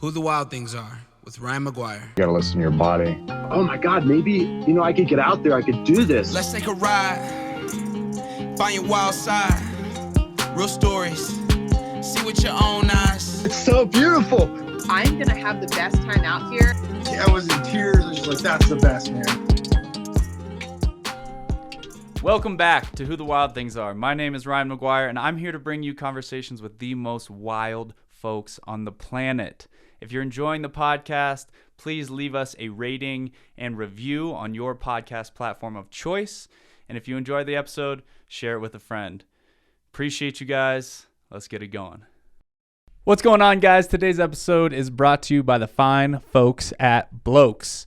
Who the Wild Things Are with Ryan McGuire. You gotta listen to your body. Oh my God, maybe, I could get out there, I could do this. Let's take a ride, find your wild side, real stories, see with your own eyes. It's so beautiful. I'm gonna have the best time out here. I was in tears. I was just like, that's the best, man. Welcome back to Who the Wild Things Are. My name is Ryan McGuire, and I'm here to bring you conversations with the most wild folks on the planet. If you're enjoying the podcast, please leave us a rating and review on your podcast platform of choice. And if you enjoyed the episode, share it with a friend. Appreciate you guys. Let's get it going. What's going on, guys? Today's episode is brought to you by the fine folks at Blokes.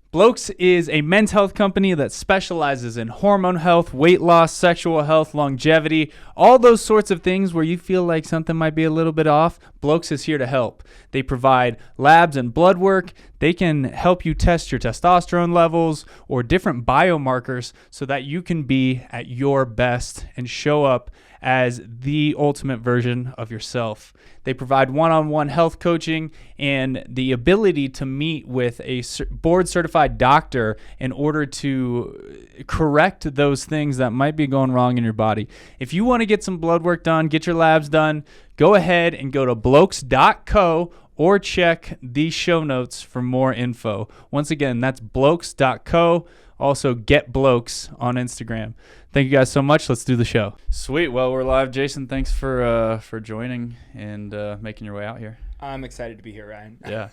Blokes is a men's health company that specializes in hormone health, weight loss, sexual health, longevity, all those sorts of things where you feel like something might be a little bit off. Blokes is here to help. They provide labs and blood work. They can help you test your testosterone levels or different biomarkers so that you can be at your best and show up as the ultimate version of yourself. They provide one-on-one health coaching and the ability to meet with a board-certified doctor in order to correct those things that might be going wrong in your body. If you want to get some blood work done, get your labs done, go ahead and go to blokes.co or check the show notes for more info. Once again, that's blokes.co. Also, get Blokes on Instagram. Thank you guys so much. Let's do the show. Sweet. Well, we're live. Jason, thanks for joining and making your way out here. I'm excited to be here, Ryan. Yeah.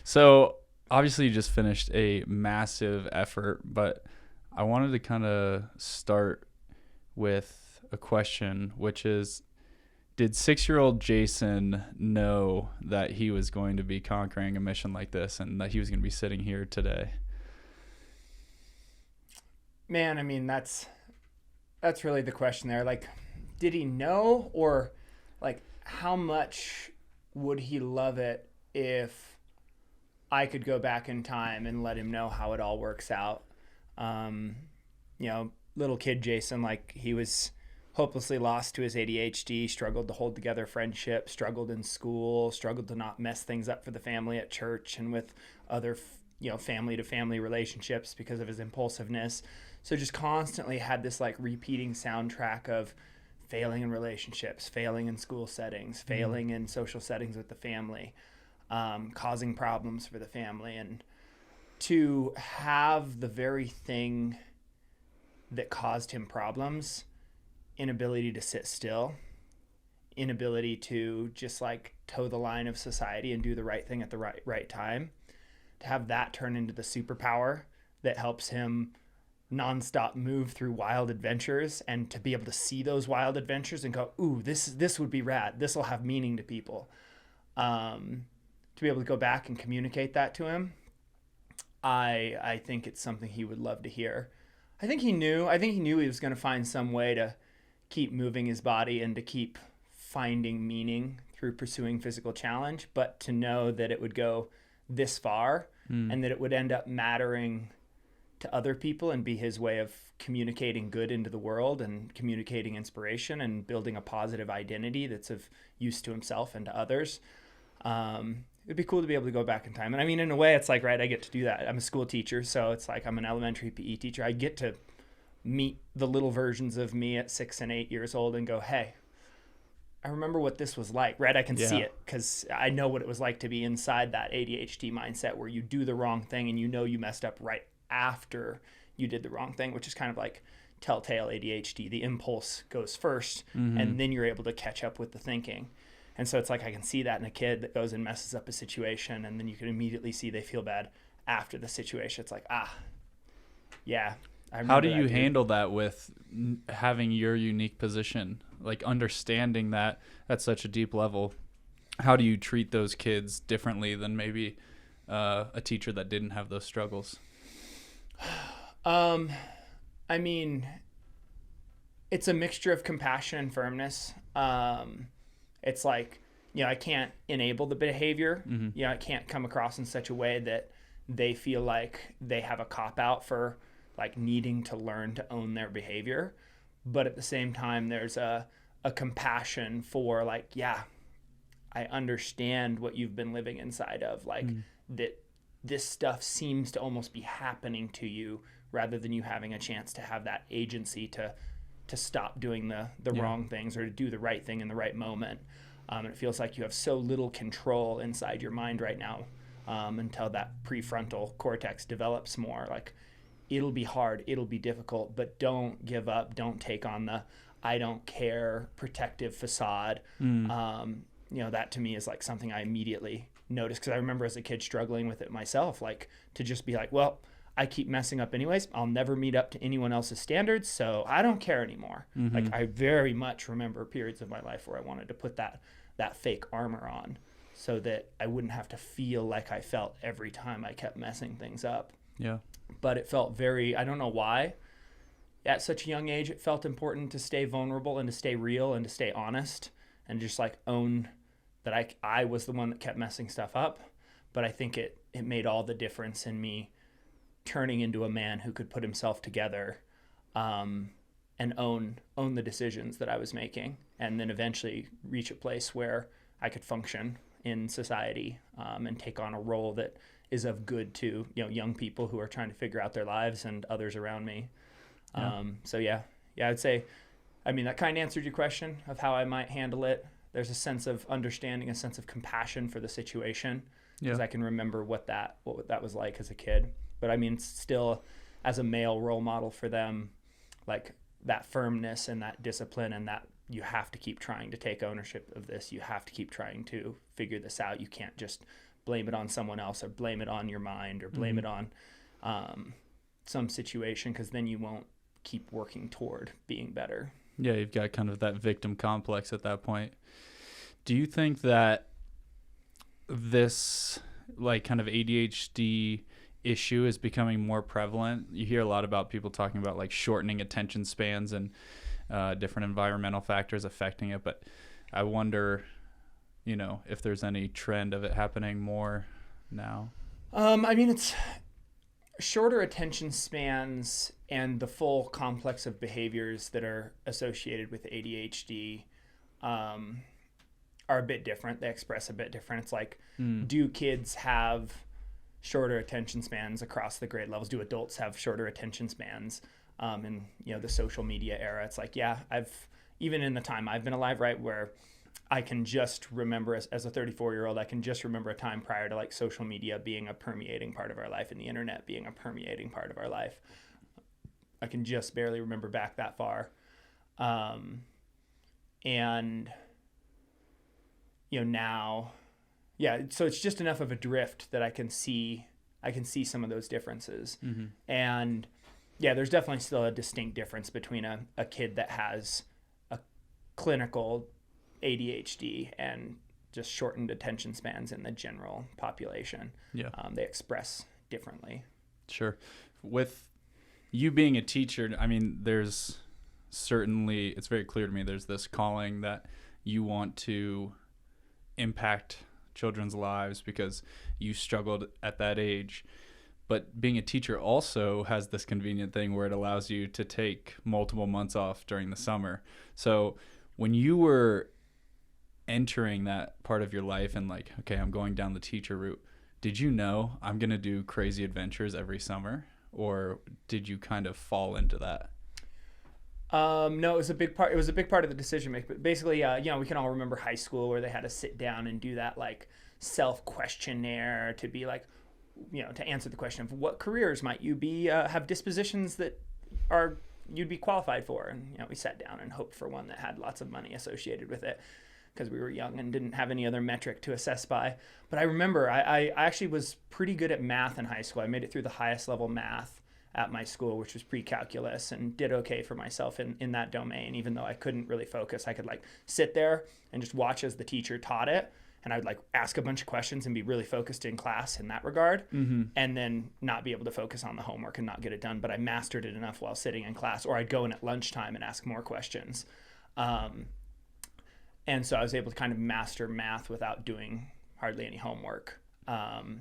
So, obviously, you just finished a massive effort, but I wanted to kind of start with a question, which is, did 6-year-old Jason know that he was going to be conquering a mission like this and that he was going to be sitting here today? Man, I mean, that's really the question there. Like, did he know, or like how much would he love it if I could go back in time and let him know how it all works out? Little kid Jason, like, he was hopelessly lost to his ADHD, struggled to hold together friendship, struggled in school, struggled to not mess things up for the family at church and with other family to family relationships because of his impulsiveness. So just constantly had this like repeating soundtrack of failing in relationships, failing in school settings, failing in social settings with the family, causing problems for the family. And to have the very thing that caused him problems, inability to sit still, inability to just like toe the line of society and do the right thing at the right time, to have that turn into the superpower that helps him nonstop move through wild adventures, and to be able to see those wild adventures and go, ooh, this would be rad. This will have meaning to people. To be able to go back and communicate that to him, I think it's something he would love to hear. I think he knew he was going to find some way to keep moving his body and to keep finding meaning through pursuing physical challenge, but to know that it would go this far and that it would end up mattering to other people and be his way of communicating good into the world and communicating inspiration and building a positive identity that's of use to himself and to others. It'd be cool to be able to go back in time. And I mean, in a way, it's like, right, I get to do that. I'm a school teacher, so it's like I'm an elementary PE teacher. I get to meet the little versions of me at 6 and 8 years old and go, hey, I remember what this was like, right? I can see it because I know what it was like to be inside that ADHD mindset where you do the wrong thing and you messed up right after you did the wrong thing, which is kind of like telltale ADHD. The impulse goes first, and then you're able to catch up with the thinking. And so it's like I can see that in a kid that goes and messes up a situation, and then you can immediately see they feel bad after the situation. It's like, yeah. How do you handle that with having your unique position, like understanding that at such a deep level? How do you treat those kids differently than maybe a teacher that didn't have those struggles? I mean, it's a mixture of compassion and firmness. It's like, I can't enable the behavior. I can't come across in such a way that they feel like they have a cop-out for like needing to learn to own their behavior. But at the same time, there's a compassion for like, yeah, I understand what you've been living inside of, like that this stuff seems to almost be happening to you rather than you having a chance to have that agency to stop doing the wrong things or to do the right thing in the right moment. And it feels like you have so little control inside your mind right now until that prefrontal cortex develops more. Like, it'll be hard, it'll be difficult, but don't give up. Don't take on the I don't care protective facade. That to me is like something I immediately noticed, because I remember as a kid struggling with it myself, like to just be like, well, I keep messing up anyways. I'll never meet up to anyone else's standards, so I don't care anymore. Like, I very much remember periods of my life where I wanted to put that fake armor on so that I wouldn't have to feel like I felt every time I kept messing things up. Yeah. But it felt I don't know why, at such a young age, it felt important to stay vulnerable and to stay real and to stay honest and just like own that I was the one that kept messing stuff up. But I think it made all the difference in me turning into a man who could put himself together and own the decisions that I was making, and then eventually reach a place where I could function in society and take on a role that is of good to young people who are trying to figure out their lives and others around me. I'd say, that kind of answered your question of how I might handle it. There's a sense of understanding, a sense of compassion for the situation, because I can remember what that was like as a kid. But still, as a male role model for them, like that firmness and that discipline, and that you have to keep trying to take ownership of this. You have to keep trying to figure this out. You can't just blame it on someone else or blame it on your mind or blame it on some situation, because then you won't keep working toward being better. Yeah, you've got kind of that victim complex at that point. Do you think that this like kind of ADHD issue is becoming more prevalent? You hear a lot about people talking about like shortening attention spans and different environmental factors affecting it, but I wonder, if there's any trend of it happening more now. It's shorter attention spans and the full complex of behaviors that are associated with ADHD are a bit different. They express a bit different. It's like, do kids have shorter attention spans across the grade levels? Do adults have shorter attention spans in the social media era? It's like, even in the time I've been alive, right, where I can just remember as a 34-year-old, I can just remember a time prior to like social media being a permeating part of our life and the internet being a permeating part of our life. I can just barely remember back that far. Now, so it's just enough of a drift that I can see some of those differences. And there's definitely still a distinct difference between a kid that has a clinical ADHD and just shortened attention spans in the general population. They express differently. Sure. With you being a teacher, there's certainly, it's very clear to me, there's this calling that you want to impact children's lives because you struggled at that age. But being a teacher also has this convenient thing where it allows you to take multiple months off during the summer. So when you were entering that part of your life and like, okay, I'm going down the teacher route, did you know I'm going to do crazy adventures every summer? Or did you kind of fall into that? No, it was a big part. It was a big part of the decision making. But basically, we can all remember high school where they had to sit down and do that like self-questionnaire to be like, to answer the question of what careers might you be have dispositions that you'd be qualified for. And we sat down and hoped for one that had lots of money associated with it, because we were young and didn't have any other metric to assess by. But I remember I actually was pretty good at math in high school. I made it through the highest level math at my school, which was pre-calculus, and did okay for myself in that domain. Even though I couldn't really focus, I could like sit there and just watch as the teacher taught it. And I would like ask a bunch of questions and be really focused in class in that regard, and then not be able to focus on the homework and not get it done. But I mastered it enough while sitting in class, or I'd go in at lunchtime and ask more questions. And so I was able to kind of master math without doing hardly any homework,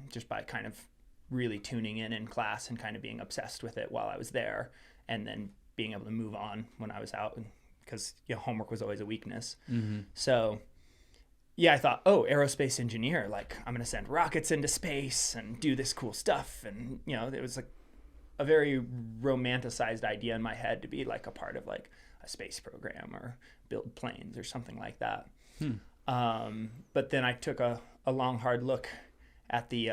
just by kind of really tuning in class and kind of being obsessed with it while I was there, and then being able to move on when I was out, because homework was always a weakness. So yeah, I thought, oh, aerospace engineer, like I'm going to send rockets into space and do this cool stuff. And, you know, it was like a very romanticized idea in my head to be like a part of like a space program or build planes or something like that. But then I took a long, hard look at the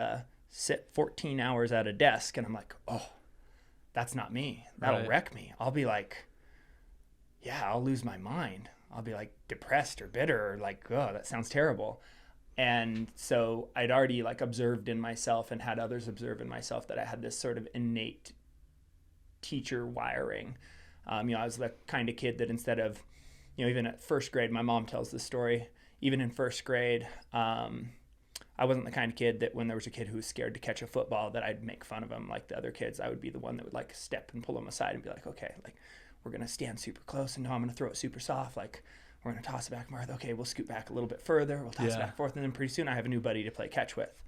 sit 14 hours at a desk, and I'm like, oh, that's not me. That'll wreck me. I'll be like, yeah, I'll lose my mind. I'll be like depressed or bitter or like, oh, that sounds terrible. And so I'd already like observed in myself and had others observe in myself that I had this sort of innate teacher wiring. You know, I was the kind of kid that instead of, you know, even at first grade, my mom tells this story, even in first grade, I wasn't the kind of kid that when there was a kid who was scared to catch a football that I'd make fun of him like the other kids. I would be the one that would like step and pull him aside and be like, okay, like we're going to stand super close and no, I'm going to throw it super soft. Like we're going to toss it back more. Okay, we'll scoot back a little bit further. We'll toss it back forth. And then pretty soon I have a new buddy to play catch with.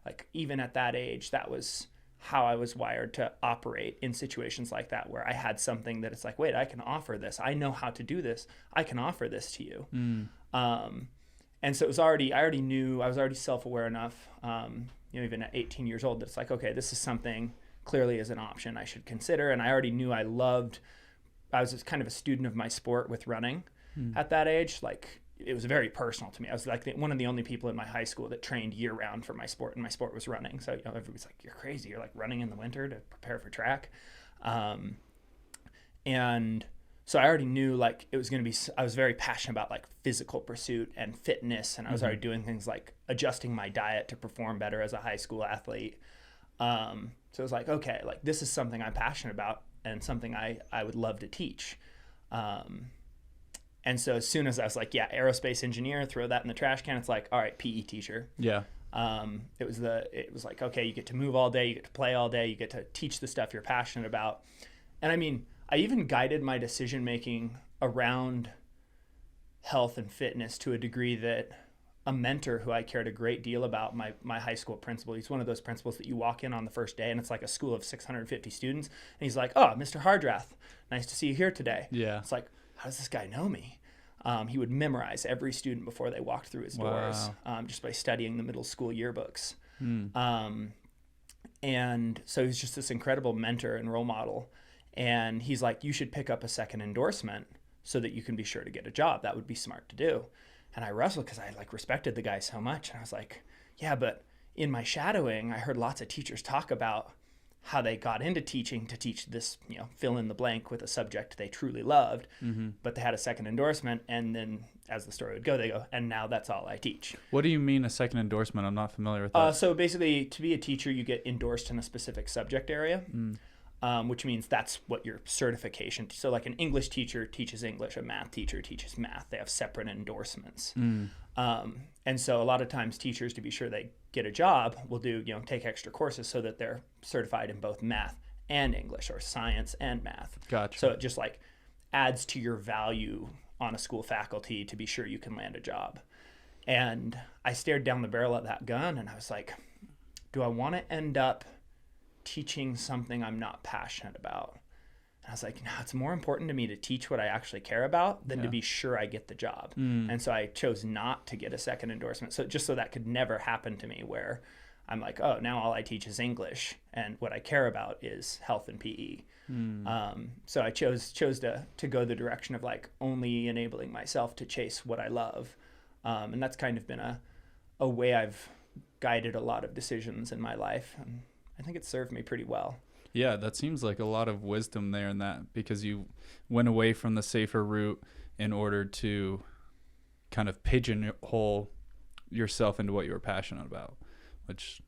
Like even at that age, that was how I was wired to operate in situations like that, where I had something that it's like, wait, I can offer this. I know how to do this. I can offer this to you. And so it was I already knew, I was already self-aware enough, you know, even at 18 years old, that it's like, okay, this is something clearly as an option I should consider. And I already knew I was kind of a student of my sport with running at that age. Like it was very personal to me. I was like one of the only people in my high school that trained year round for my sport, and my sport was running. So, you know, everybody's like, you're crazy. You're like running in the winter to prepare for track. And so I already knew like it was going to be, I was very passionate about like physical pursuit and fitness. And I was already doing things like adjusting my diet to perform better as a high school athlete. So it was like, okay, like this is something I'm passionate about and something I would love to teach. And so as soon as I was like, yeah, aerospace engineer, throw that in the trash can. It's like, all right, PE teacher. Yeah. It was like, okay, you get to move all day, you get to play all day, you get to teach the stuff you're passionate about. And I mean, I even guided my decision-making around health and fitness to a degree that a mentor who I cared a great deal about, my high school principal, he's one of those principals that you walk in on the first day and it's like a school of 650 students. And he's like, oh, Mr. Hardrath, nice to see you here today. Yeah. It's like, how does this guy know me? He would memorize every student before they walked through his doors, just by studying the middle school yearbooks. And so he's just this incredible mentor and role model. And he's like, you should pick up a second endorsement so that you can be sure to get a job. That would be smart to do. And I wrestled because I like respected the guy so much. And I was like, yeah, but in my shadowing, I heard lots of teachers talk about how they got into teaching to teach this, you know, fill in the blank with a subject they truly loved, but they had a second endorsement. And then as the story would go, they go, and now that's all I teach. What do you mean a second endorsement? I'm not familiar with that. So basically to be a teacher, you get endorsed in a specific subject area. Which means that's what your certification. So like an English teacher teaches English, a math teacher teaches math. They have separate endorsements. And so a lot of times teachers, to be sure they get a job, will do, you know, take extra courses so that they're certified in both math and English, or science and math. Gotcha. So it just like adds to your value on a school faculty to be sure you can land a job. And I stared down the barrel of that gun and I was like, do I want to end up teaching something I'm not passionate about? And I was like, no, it's more important to me to teach what I actually care about than to be sure I get the job. And so I chose not to get a second endorsement. So just so that could never happen to me, where I'm like, oh, now all I teach is English and what I care about is health and PE. So I chose to go the direction of like only enabling myself to chase what I love. And that's kind of been a way I've guided a lot of decisions in my life. And I think it served me pretty well. Yeah, that seems like a lot of wisdom there in that, because you went away from the safer route in order to kind of pigeonhole yourself into what you were passionate about, which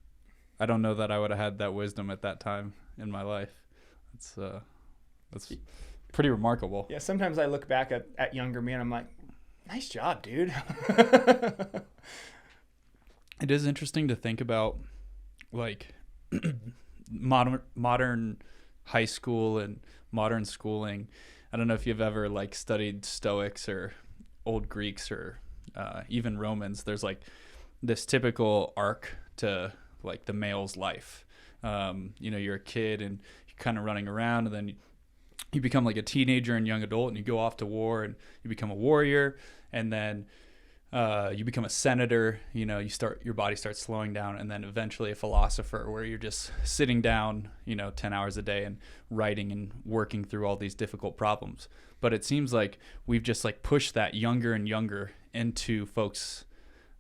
I don't know that I would have had that wisdom at that time in my life. That's pretty remarkable. Yeah, sometimes I look back at younger me and I'm like, nice job, dude. It is interesting to think about, like, modern high school and modern schooling. I don't know if you've ever like studied Stoics or old Greeks or even Romans. There's like this typical arc to like the male's life. You know, you're a kid and you're kind of running around, and then you become like a teenager and young adult, and you go off to war and you become a warrior, and then you become a senator, your body starts slowing down, and then eventually a philosopher, where you're just sitting down, 10 hours a day and writing and working through all these difficult problems. But it seems like we've just like pushed that younger and younger into folks'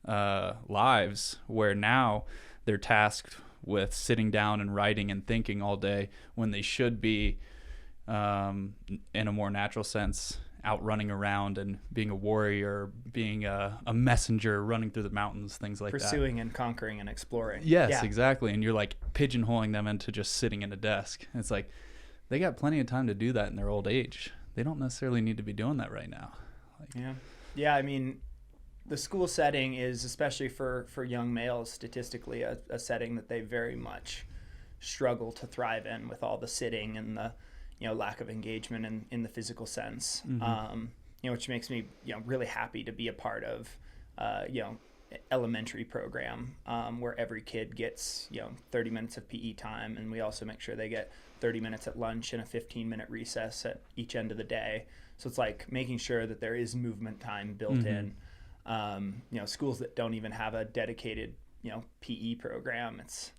lives, where now they're tasked with sitting down and writing and thinking all day, when they should be, in a more natural sense, out running around and being a warrior, being a messenger, running through the mountains, things like that. Pursuing and conquering and exploring. Yes, Yeah. exactly. And you're like pigeonholing them into just sitting in a desk. It's like they got plenty of time to do that in their old age. They don't necessarily need to be doing that right now. Yeah. I mean, the school setting is, especially for young males, statistically a setting that they very much struggle to thrive in, with all the sitting and the lack of engagement in the physical sense. Which makes me really happy to be a part of elementary program where every kid gets 30 minutes of PE time, and we also make sure they get 30 minutes at lunch and a 15-minute recess at each end of the day. So it's like making sure that there is movement time built in. Schools that don't even have a dedicated PE program, it's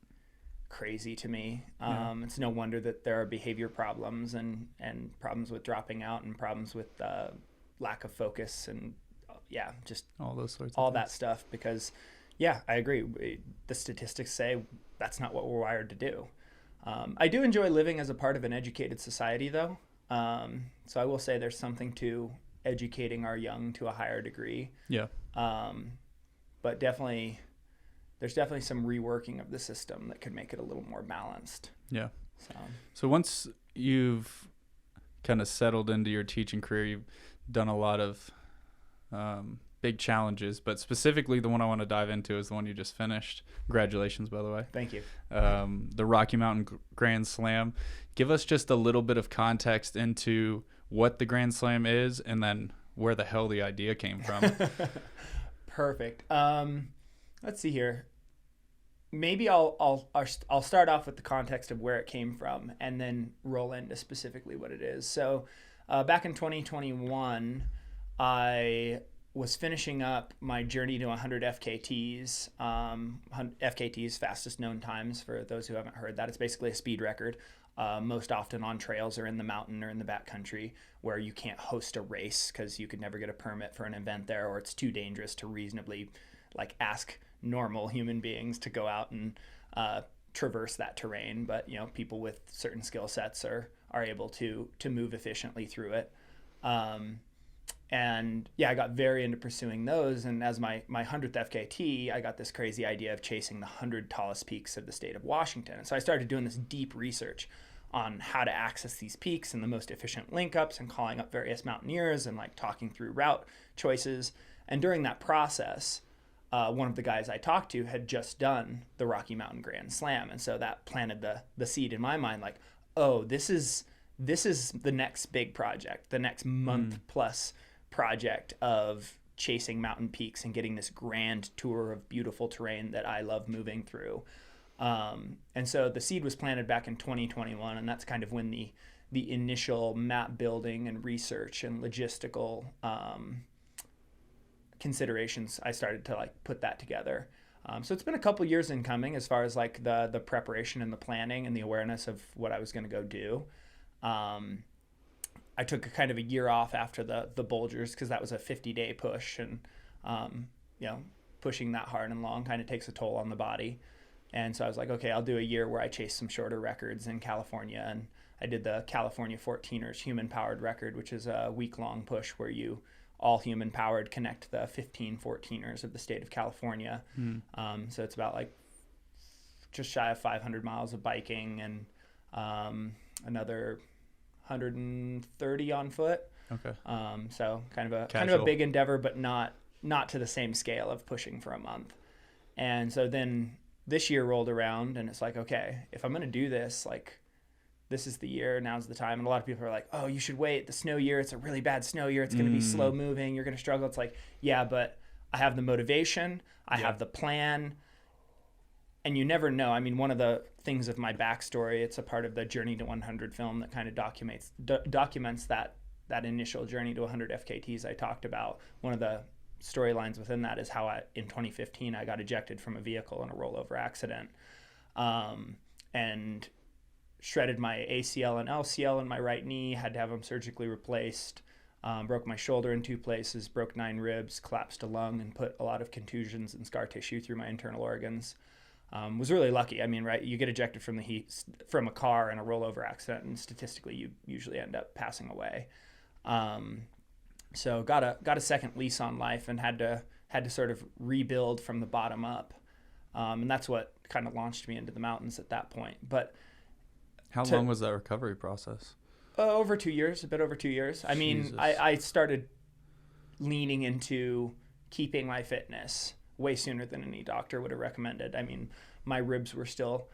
crazy to me. It's no wonder that there are behavior problems and problems with dropping out and problems with lack of focus and just all those sorts of all things. that stuff, because I agree, the statistics say that's not what we're wired to do. I do enjoy living as a part of an educated society, though, so I will say there's something to educating our young to a higher degree, but there's definitely some reworking of the system that could make it a little more balanced. So once you've kind of settled into your teaching career, you've done a lot of big challenges, but specifically the one I want to dive into is the one you just finished. Congratulations, by the way. Thank you. The Rocky Mountain Grand Slam. Give us just a little bit of context into what the Grand Slam is, and then where the hell the idea came from. Perfect. Let's see here. Maybe I'll start off with the context of where it came from, and then roll into specifically what it is. So back in 2021, I was finishing up my journey to 100 FKTs. FKTs, fastest known times, for those who haven't heard that. It's basically a speed record, most often on trails or in the mountain or in the backcountry, where you can't host a race because you could never get a permit for an event there, or it's too dangerous to reasonably ask normal human beings to go out and traverse that terrain. But people with certain skill sets are able to move efficiently through it. And I got very into pursuing those. And as my 100th FKT, I got this crazy idea of chasing the 100 tallest peaks of the state of Washington. And so I started doing this deep research on how to access these peaks and the most efficient link ups, and calling up various mountaineers and talking through route choices. And during that process, one of the guys I talked to had just done the Rocky Mountain Grand Slam. And so that planted the seed in my mind, this is the next big project, the next month plus project of chasing mountain peaks and getting this grand tour of beautiful terrain that I love moving through. And so the seed was planted back in 2021, and that's kind of when the initial map building and research and logistical considerations, I started to put that together. So it's been a couple years in coming as far as the preparation and the planning and the awareness of what I was going to go do. I took a kind of a year off after the Bulgers, because that was a 50-day push, and pushing that hard and long kind of takes a toll on the body. And so I was like, okay, I'll do a year where I chase some shorter records in California. And I did the California 14ers human powered record, which is a week-long push where you all human powered connect the 15 14ers of the state of California. So it's about just shy of 500 miles of biking, and another 130 on foot. Okay. So kind of Casual. a big endeavor, but not to the same scale of pushing for a month. And so then this year rolled around, and it's okay, if I'm going to do this, this is the year, now's the time. And a lot of people are like, oh, you should wait, the snow year, it's a really bad snow year, it's going to be slow moving, you're going to struggle. It's yeah, but I have the motivation, I have the plan, and you never know. I mean, one of the things of my backstory, it's a part of the Journey to 100 film that kind of documents that initial journey to 100 FKTs I talked about. One of the storylines within that is how in 2015 I got ejected from a vehicle in a rollover accident, and shredded my ACL and LCL in my right knee, had to have them surgically replaced, broke my shoulder in 2 places, broke 9 ribs, collapsed a lung, and put a lot of contusions and scar tissue through my internal organs. Was really lucky. I mean, right, you get ejected from from a car in a rollover accident, and statistically you usually end up passing away. So got a second lease on life, and had to sort of rebuild from the bottom up. And that's what kind of launched me into the mountains at that point. But how long was that recovery process? Over 2 years, a bit over 2 years. I mean, I started leaning into keeping my fitness way sooner than any doctor would have recommended. I mean, my ribs were still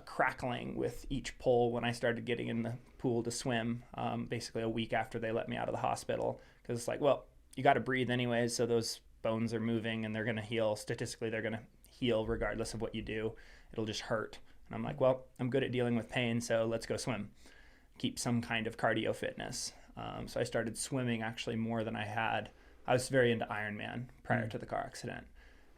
crackling with each pull when I started getting in the pool to swim, basically a week after they let me out of the hospital. Because it's like, well, you got to breathe anyways, so those bones are moving and they're going to heal. Statistically, they're going to heal regardless of what you do. It'll just hurt. And I'm like, well, I'm good at dealing with pain, so let's go swim. Keep some kind of cardio fitness. So I started swimming actually more than I had. I was very into Ironman prior to the car accident.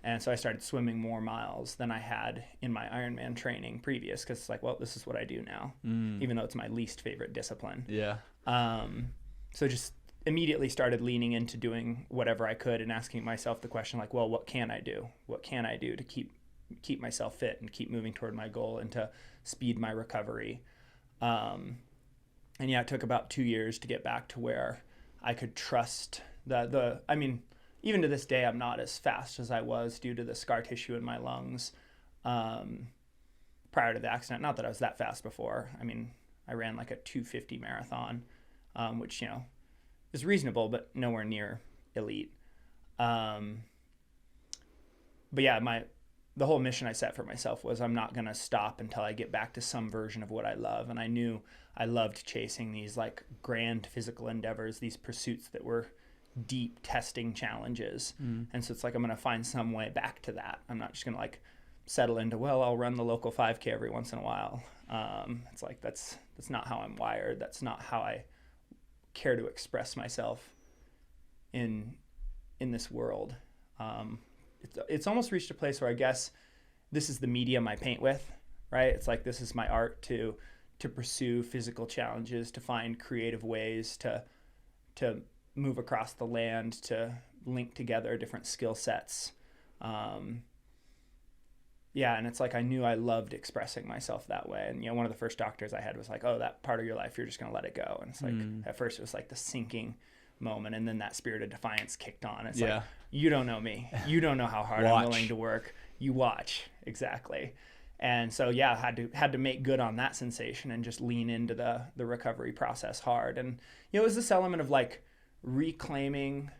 And so I started swimming more miles than I had in my Ironman training previous, because it's like, well, this is what I do now, even though it's my least favorite discipline. Yeah. So just immediately started leaning into doing whatever I could and asking myself the question, like, well, what can I do? What can I do to keep myself fit and keep moving toward my goal and to speed my recovery? And yeah, it took about 2 years to get back to where I could trust I mean, even to this day, I'm not as fast as I was due to the scar tissue in my lungs prior to the accident. Not that I was that fast before. I mean, I ran like a 250 marathon, which, is reasonable, but nowhere near elite. But yeah, the whole mission I set for myself was I'm not going to stop until I get back to some version of what I love. And I knew I loved chasing these like grand physical endeavors, these pursuits that were deep testing challenges. And so it's like, I'm going to find some way back to that. I'm not just going to like settle into, well, I'll run the local 5K every once in a while. It's like, that's not how I'm wired. That's not how I care to express myself in this world. It's almost reached a place where I guess this is the medium I paint with, right? It's like, this is my art to pursue physical challenges, to find creative ways to move across the land, to link together different skill sets. Yeah, and it's like, I knew I loved expressing myself that way. And, one of the first doctors I had was like, oh, that part of your life, you're just going to let it go. And it's like, at first it was like the sinking moment, and then that spirit of defiance kicked on. It's like, you don't know me. You don't know how hard I'm willing to work. You watch. Exactly. And so, yeah, had to make good on that sensation and just lean into the recovery process hard. And, it was this element of like reclaiming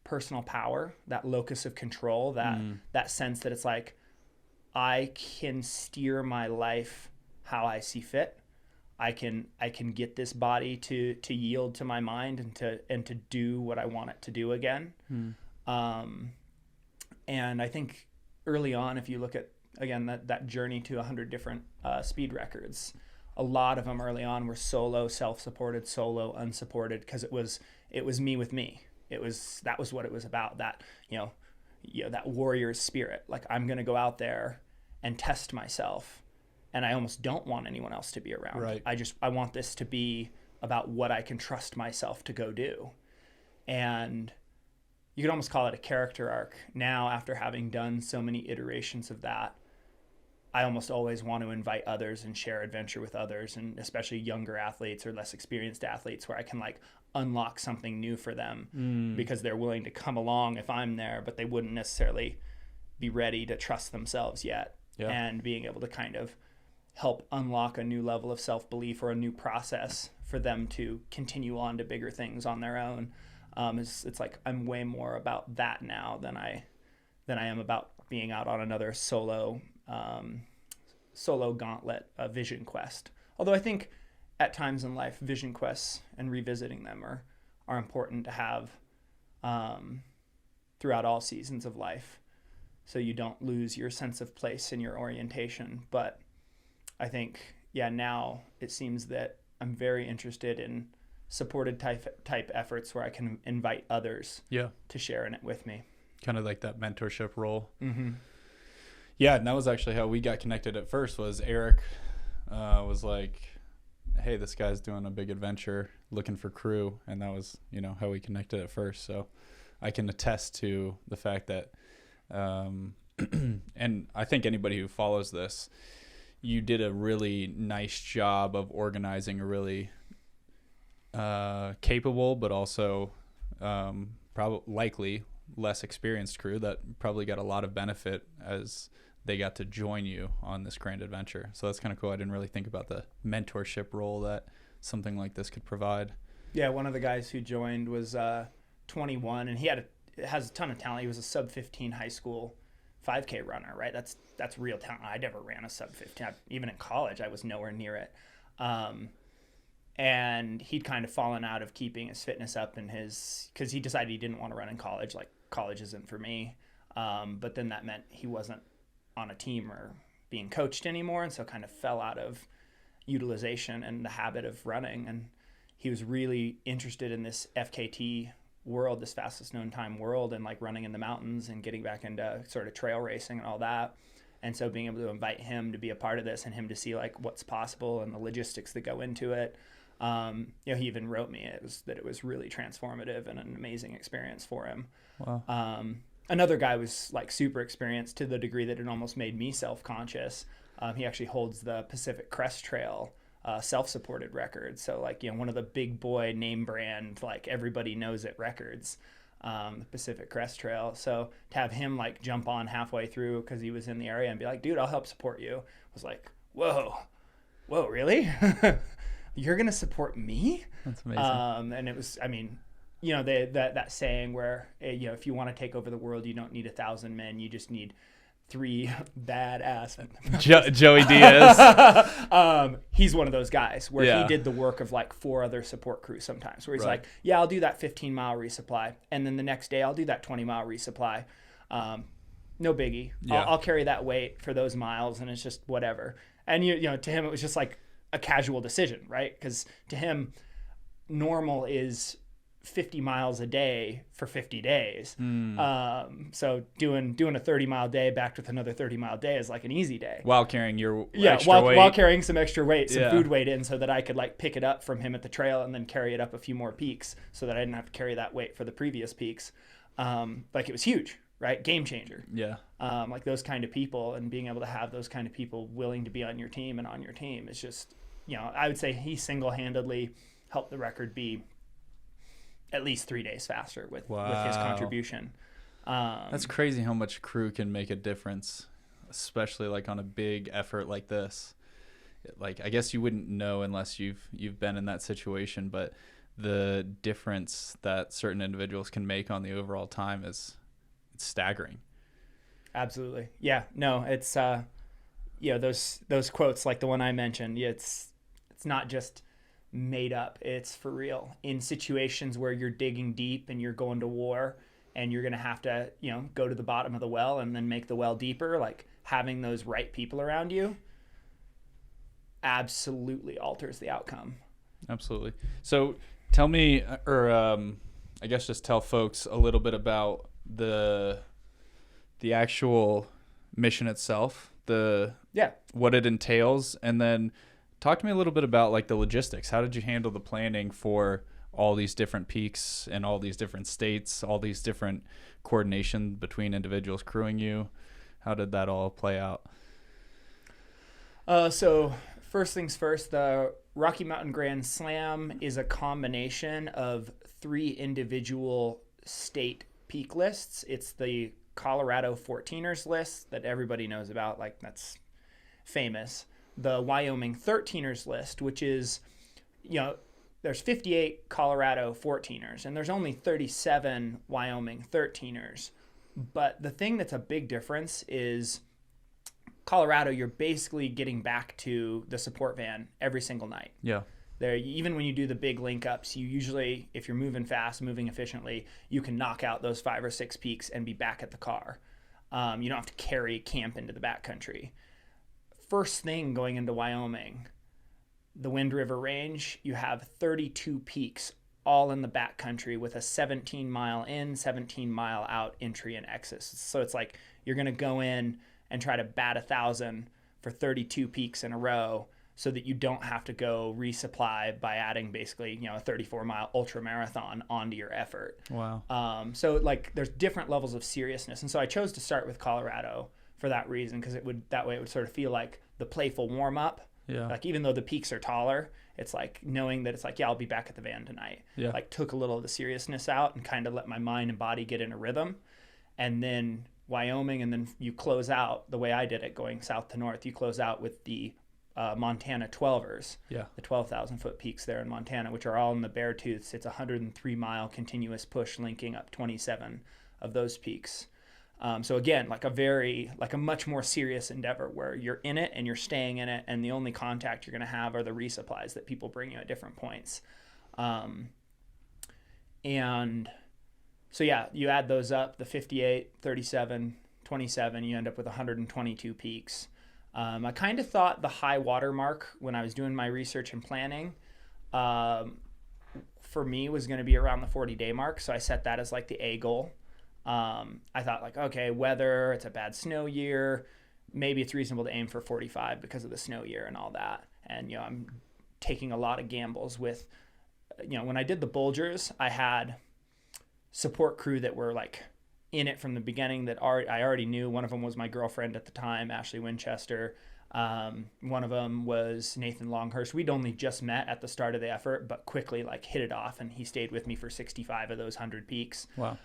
personal power, that locus of control, that sense that it's like, I can steer my life how I see fit. I can get this body to yield to my mind and to do what I want it to do again. And I think early on, if you look at, again, that journey to 100 different speed records, a lot of them early on were solo, self-supported, solo, unsupported, because it was me with me. That was what it was about. That that warrior's spirit. Like, I'm gonna go out there and test myself, and I almost don't want anyone else to be around. Right. I want this to be about what I can trust myself to go do. And you could almost call it a character arc. Now, after having done so many iterations of that, I almost always want to invite others and share adventure with others, and especially younger athletes or less experienced athletes, where I can like unlock something new for them because they're willing to come along if I'm there, but they wouldn't necessarily be ready to trust themselves yet. Yeah. And being able to kind of help unlock a new level of self-belief or a new process for them to continue on to bigger things on their own. It's like, I'm way more about that now than I am about being out on another solo gauntlet, vision quest. Although I think at times in life, vision quests and revisiting them are important to have throughout all seasons of life, so you don't lose your sense of place and your orientation. But I think, now it seems that I'm very interested in supported type efforts where I can invite others to share in it with me. Kind of like that mentorship role. Mm-hmm. Yeah, and that was actually how we got connected at first. Was Eric was like, hey, this guy's doing a big adventure looking for crew, and that was, you know, how we connected at first. So I can attest to the fact that and I think anybody who follows this, you did a really nice job of organizing a really capable but also likely less experienced crew that probably got a lot of benefit as they got to join you on this grand adventure. So that's kind of cool. I didn't really think about the mentorship role that something like this could provide. Yeah, one of the guys who joined was 21, and he has a ton of talent. He was a sub 15 high school 5K runner, right? That's real talent. I never ran a sub 15. Even in college, I was nowhere near it. And he'd kind of fallen out of keeping his fitness up because he decided he didn't want to run in college. Like, college isn't for me. But then that meant he wasn't on a team or being coached anymore, and so kind of fell out of utilization and the habit of running. And he was really interested in this FKT world, this fastest known time world, and like running in the mountains and getting back into sort of trail racing and all that. And so being able to invite him to be a part of this and him to see like what's possible and the logistics that go into it. He even wrote me that it was really transformative and an amazing experience for him. Wow. Another guy was like super experienced to the degree that it almost made me self-conscious. He actually holds the Pacific Crest Trail self-supported record. So like, you know, one of the big boy name brand, like everybody knows it records, the Pacific Crest Trail. So to have him like jump on halfway through because he was in the area and be like, dude, I'll help support you, was like, whoa, really? You're going to support me? That's amazing. And it was, I mean, you know, that saying where, you know, if you want to take over the world, you don't need 1,000 men. You just need 3 badass. Joey Diaz. He's one of those guys where Yeah. he did the work of like 4 other support crews sometimes, where he's Right. like, yeah, I'll do that 15-mile resupply. And then the next day I'll do that 20-mile resupply. No biggie. Yeah. I'll carry that weight for those miles, and it's just whatever. And, you know, to him, it was just like a casual decision, right? Because to him, normal is 50 miles a day for 50 days. So doing a 30-mile day backed with another 30-mile day is like an easy day. While carrying your extra while, weight. while carrying some extra weight, some Yeah. food weight in, so that I could like pick it up from him at the trail and then carry it up a few more peaks so that I didn't have to carry that weight for the previous peaks. Like it was huge, right? Game changer. Yeah. Like those kind of people, and being able to have those kind of people willing to be on your team is just, you know, I would say he single-handedly helped the record be at least 3 days faster with his contribution. That's crazy how much crew can make a difference, especially like on a big effort like this. Like, I guess you wouldn't know unless you've been in that situation, but the difference that certain individuals can make on the overall time it's staggering. Absolutely. Yeah, no, it's you know, those quotes like the one I mentioned, it's not just made up, it's for real. In situations where you're digging deep and you're going to war and you're going to have to, you know, go to the bottom of the well and then make the well deeper, like having those right people around you absolutely alters the outcome. Absolutely. So tell me, or I guess just tell folks a little bit about the actual mission itself, what it entails, and then talk to me a little bit about like the logistics. How did you handle the planning for all these different peaks and all these different states, all these different coordination between individuals crewing you? How did that all play out? So first things first, the Rocky Mountain Grand Slam is a combination of 3 individual state peak lists. It's the Colorado 14ers list that everybody knows about, like that's famous. The Wyoming 13ers list, which is, you know, there's 58 Colorado 14ers and there's only 37 Wyoming 13ers. But the thing that's a big difference is Colorado, you're basically getting back to the support van every single night. Yeah. There, even when you do the big link ups, you usually, if you're moving fast, moving efficiently, you can knock out those 5 or 6 peaks and be back at the car. You don't have to carry camp into the backcountry. First thing going into Wyoming, the Wind River Range, you have 32 peaks all in the backcountry with a 17-mile in, 17-mile out entry and exit. So it's like you're going to go in and try to bat 1,000 for 32 peaks in a row so that you don't have to go resupply by adding basically, a 34-mile ultra marathon onto your effort. Wow. So like there's different levels of seriousness. And so I chose to start with Colorado for that reason, because it would sort of feel like the playful warm up. Yeah. Like even though the peaks are taller, it's like knowing that it's like, yeah, I'll be back at the van tonight. Yeah. Like took a little of the seriousness out and kind of let my mind and body get in a rhythm. And then Wyoming, and then you close out the way I did it, going south to north. You close out with the Montana 12ers, Yeah. the 12,000 foot peaks there in Montana, which are all in the Beartooths. It's a 103-mile continuous push linking up 27 of those peaks. So again, like a much more serious endeavor where you're in it and you're staying in it, and the only contact you're going to have are the resupplies that people bring you at different points. And so yeah, you add those up, the 58, 37, 27, you end up with 122 peaks. I kind of thought the high water mark when I was doing my research and planning, for me was going to be around the 40-day mark. So I set that as like the A goal. I thought like, okay, weather, it's a bad snow year. Maybe it's reasonable to aim for 45 because of the snow year and all that. And, I'm taking a lot of gambles with, when I did the Bulgers, I had support crew that were like in it from the beginning that I already knew. One of them was my girlfriend at the time, Ashley Winchester. One of them was Nathan Longhurst. We'd only just met at the start of the effort, but quickly like hit it off, and he stayed with me for 65 of those 100 peaks. Wow.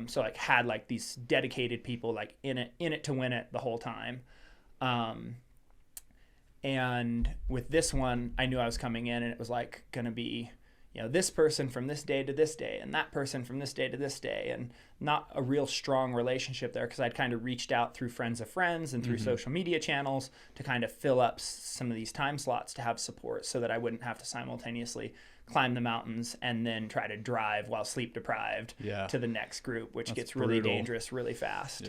So like had like these dedicated people like in it to win it the whole time. And with this one, I knew I was coming in and it was like going to be, this person from this day to this day and that person from this day to this day, and not a real strong relationship there because I'd kind of reached out through friends of friends and through social media channels to kind of fill up some of these time slots to have support so that I wouldn't have to simultaneously climb the mountains and then try to drive while sleep deprived to the next group, which gets really dangerous really fast.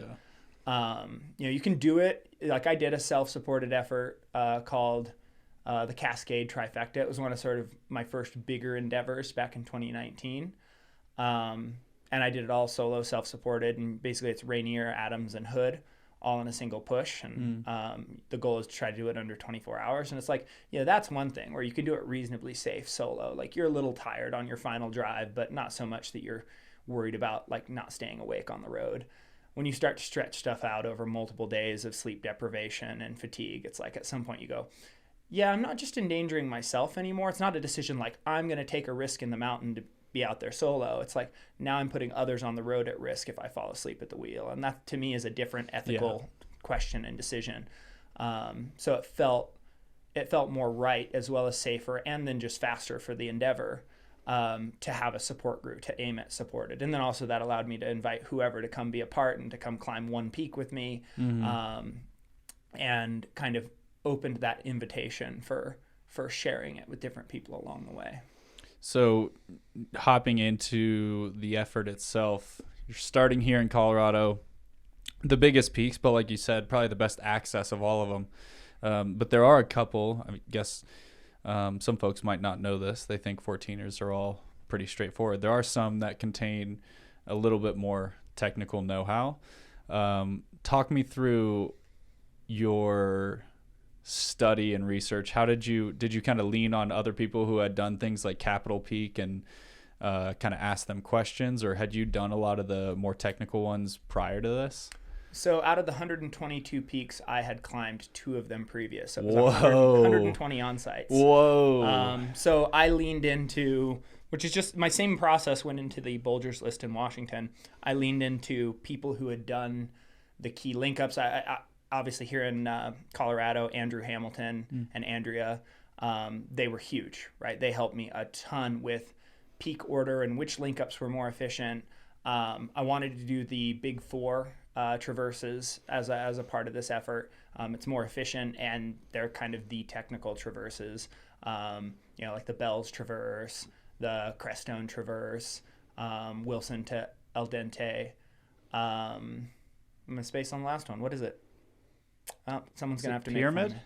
Yeah. You can do it. Like I did a self-supported effort called the Cascade Trifecta. It was one of sort of my first bigger endeavors back in 2019. And I did it all solo, self-supported, and basically it's Rainier, Adams, and Hood all in a single push. And the goal is to try to do it under 24 hours. And it's like, that's one thing where you can do it reasonably safe solo. Like you're a little tired on your final drive, but not so much that you're worried about like not staying awake on the road. When you start to stretch stuff out over multiple days of sleep deprivation and fatigue, it's like at some point you go, yeah, I'm not just endangering myself anymore. It's not a decision like I'm going to take a risk in the mountain to be out there solo. It's like now I'm putting others on the road at risk if I fall asleep at the wheel. And that to me is a different ethical question and decision. So it felt more right as well as safer and then just faster for the endeavor to have a support group to aim at supported. And then also that allowed me to invite whoever to come be a part and to come climb one peak with me and kind of opened that invitation for sharing it with different people along the way. So hopping into the effort itself, you're starting here in Colorado, the biggest peaks, but like you said, probably the best access of all of them. But there are a couple, I guess some folks might not know this. They think 14ers are all pretty straightforward. There are some that contain a little bit more technical know-how. Talk me through your study and research. How did you kind of lean on other people who had done things like Capitol Peak and kind of ask them questions, or had you done a lot of the more technical ones prior to this? So out of the 122 peaks, I had climbed 2 of them previous. So it was 120 on sites. Whoa. So I leaned into, which is just my same process went into the Bulgers list in Washington. I leaned into people who had done the key link ups. I obviously here in Colorado, Andrew Hamilton and Andrea, they were huge, right? They helped me a ton with peak order and which link ups were more efficient. I wanted to do the big 4 traverses as a part of this effort. It's more efficient and they're kind of the technical traverses, like the Bells Traverse, the Crestone Traverse, Wilson to El Dente. I'm going to space on the last one. What is it? Someone's going to have to Pyramid? make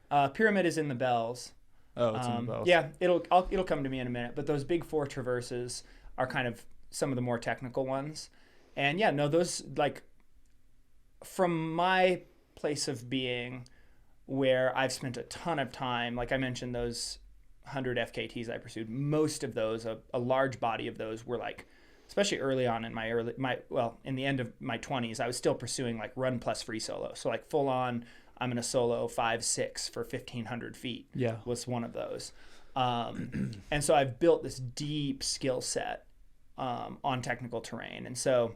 fun. Pyramid is in the Bells. Oh, it's in the both. Yeah, it'll come to me in a minute. But those big 4 traverses are kind of some of the more technical ones. And yeah, no, those, like, from my place of being, where I've spent a ton of time, like I mentioned, those 100 FKTs I pursued, most of those, a large body of those were like, especially early on in in the end of my 20s, I was still pursuing like run plus free solo. So like full on, I'm going to solo 5-6 for 1,500 feet. Yeah. Was one of those. And so I've built this deep skill set on technical terrain. And so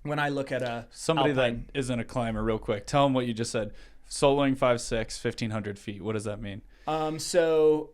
when I look at somebody Alpine, that isn't a climber, real quick, tell them what you just said. Soloing 5-6, 1,500 feet. What does that mean? So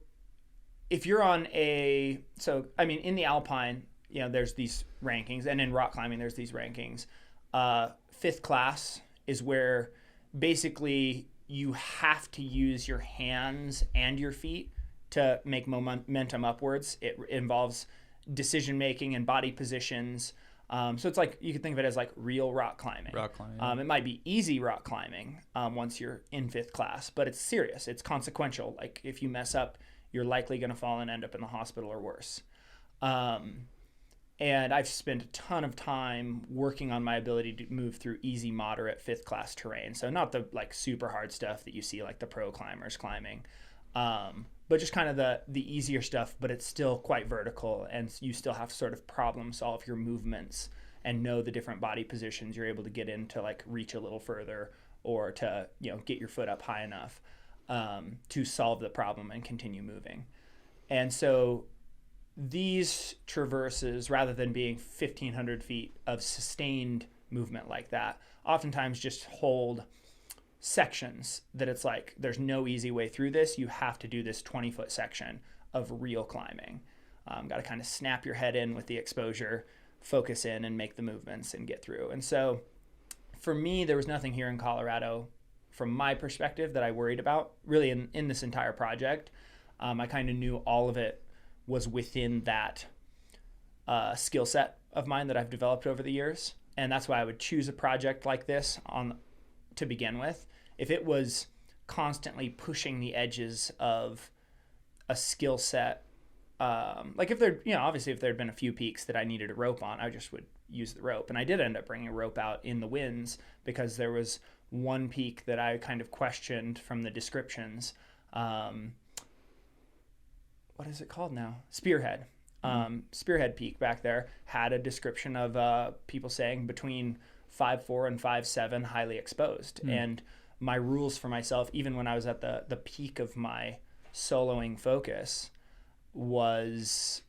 if you're on in the Alpine, there's these rankings, and in rock climbing, there's these rankings. 5th class is where basically you have to use your hands and your feet to make momentum upwards. It involves decision making and body positions. So it's like, you could think of it as like real rock climbing. It might be easy rock climbing once you're in 5th class, but it's serious. It's consequential. Like if you mess up, you're likely going to fall and end up in the hospital or worse. And I've spent a ton of time working on my ability to move through easy, moderate 5th class terrain. So not the like super hard stuff that you see like the pro climbers climbing, but just kind of the easier stuff, but it's still quite vertical, and you still have to sort of problem solve your movements and know the different body positions you're able to get in to like reach a little further, or to get your foot up high enough to solve the problem and continue moving. And so these traverses, rather than being 1,500 feet of sustained movement like that, oftentimes just hold sections that it's like, there's no easy way through this. You have to do this 20-foot section of real climbing. Got to kind of snap your head in with the exposure, focus in, and make the movements and get through. And so for me, there was nothing here in Colorado from my perspective that I worried about really in this entire project. I kind of knew all of it was within that skill set of mine that I've developed over the years. And that's why I would choose a project like this to begin with. If it was constantly pushing the edges of a skill set, like if there, obviously if there had been a few peaks that I needed a rope on, I just would use the rope. And I did end up bringing a rope out in the winds, because there was one peak that I kind of questioned from the descriptions. What is it called now? Spearhead. Spearhead Peak back there had a description of people saying between 5'4" and 5'7", highly exposed. And my rules for myself, even when I was at the peak of my soloing focus, was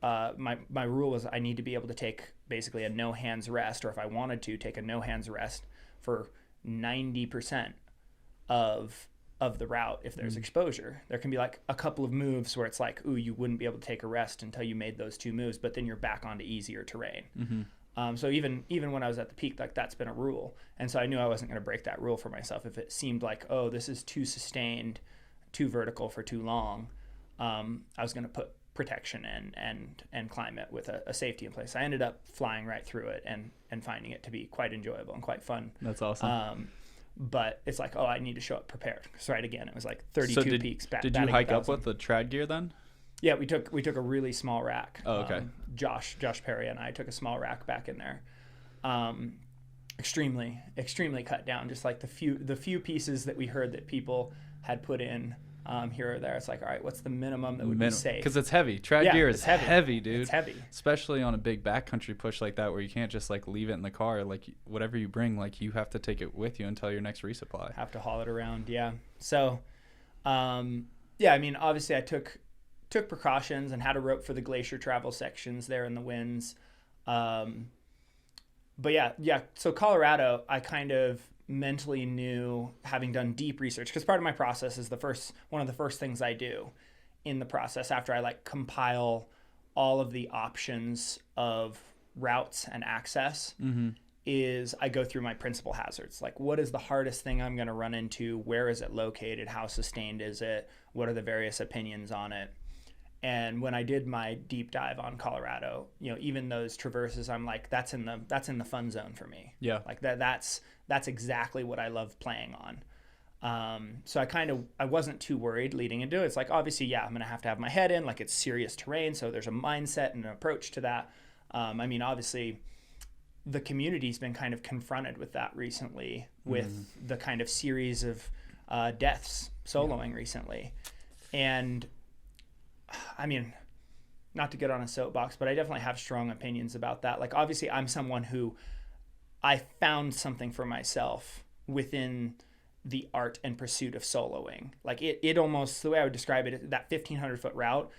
my rule was I need to be able to take basically a no hands rest, or if I wanted to take a no hands rest for 90% of the route. If there's exposure, there can be like a couple of moves where it's like, ooh, you wouldn't be able to take a rest until you made those 2 moves, but then you're back onto easier terrain. So even when I was at the peak, like that's been a rule. And so I knew I wasn't going to break that rule for myself. If it seemed like, oh, this is too sustained, too vertical for too long, I was going to put protection in and climb it with a safety in place. I ended up flying right through it and finding it to be quite enjoyable and quite fun. That's awesome. But it's like, oh, I need to show up prepared. So right, again, it was like 32 peaks. Did you hike up with the trad gear then? Yeah, we took a really small rack. Oh, okay. Josh Perry and I took a small rack back in there. Extremely cut down. Just like the few pieces that we heard that people had put in here or there. It's like, all right, what's the minimum that would be safe? Because it's heavy. Trad gear is heavy, dude. It's heavy. Especially on a big backcountry push like that, where you can't just like leave it in the car. Like whatever you bring, like you have to take it with you until your next resupply. Have to haul it around, yeah. So, yeah, I mean, obviously I took precautions and had a rope for the glacier travel sections there in the winds. But yeah. So Colorado, I kind of mentally knew, having done deep research, because part of my process is one of the first things I do in the process after I like compile all of the options of routes and access, is I go through my principal hazards. Like, what is the hardest thing I'm going to run into? Where is it located? How sustained is it? What are the various opinions on it? And when I did my deep dive on Colorado, even those traverses, I'm like, that's in the fun zone for me. Yeah. Like that's exactly what I love playing So I wasn't too worried leading into it. It's like, obviously, yeah, I'm going to have my head in, like it's serious terrain. So there's a mindset and an approach to that. I mean, obviously the community's been kind of confronted with that recently with the kind of series of deaths soloing recently. And I mean, not to get on a soapbox, but I definitely have strong opinions about that. Like, obviously I'm someone who I found something for myself within the art and pursuit of soloing. Like it almost, the way I would describe it, that 1,500 foot route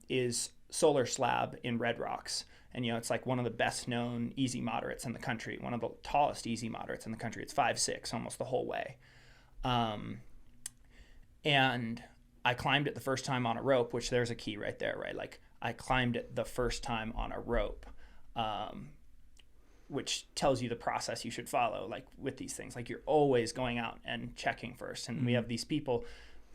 is Solar Slab in Red Rocks. And, it's like one of the best known easy moderates in the country, one of the tallest easy moderates in the country. It's 5'6" almost the whole way. And I climbed it the first time on a rope, which there's a key right there, right? Like I climbed it the first time on a rope, which tells you the process you should follow, like with these things. Like you're always going out and checking first. And we have these people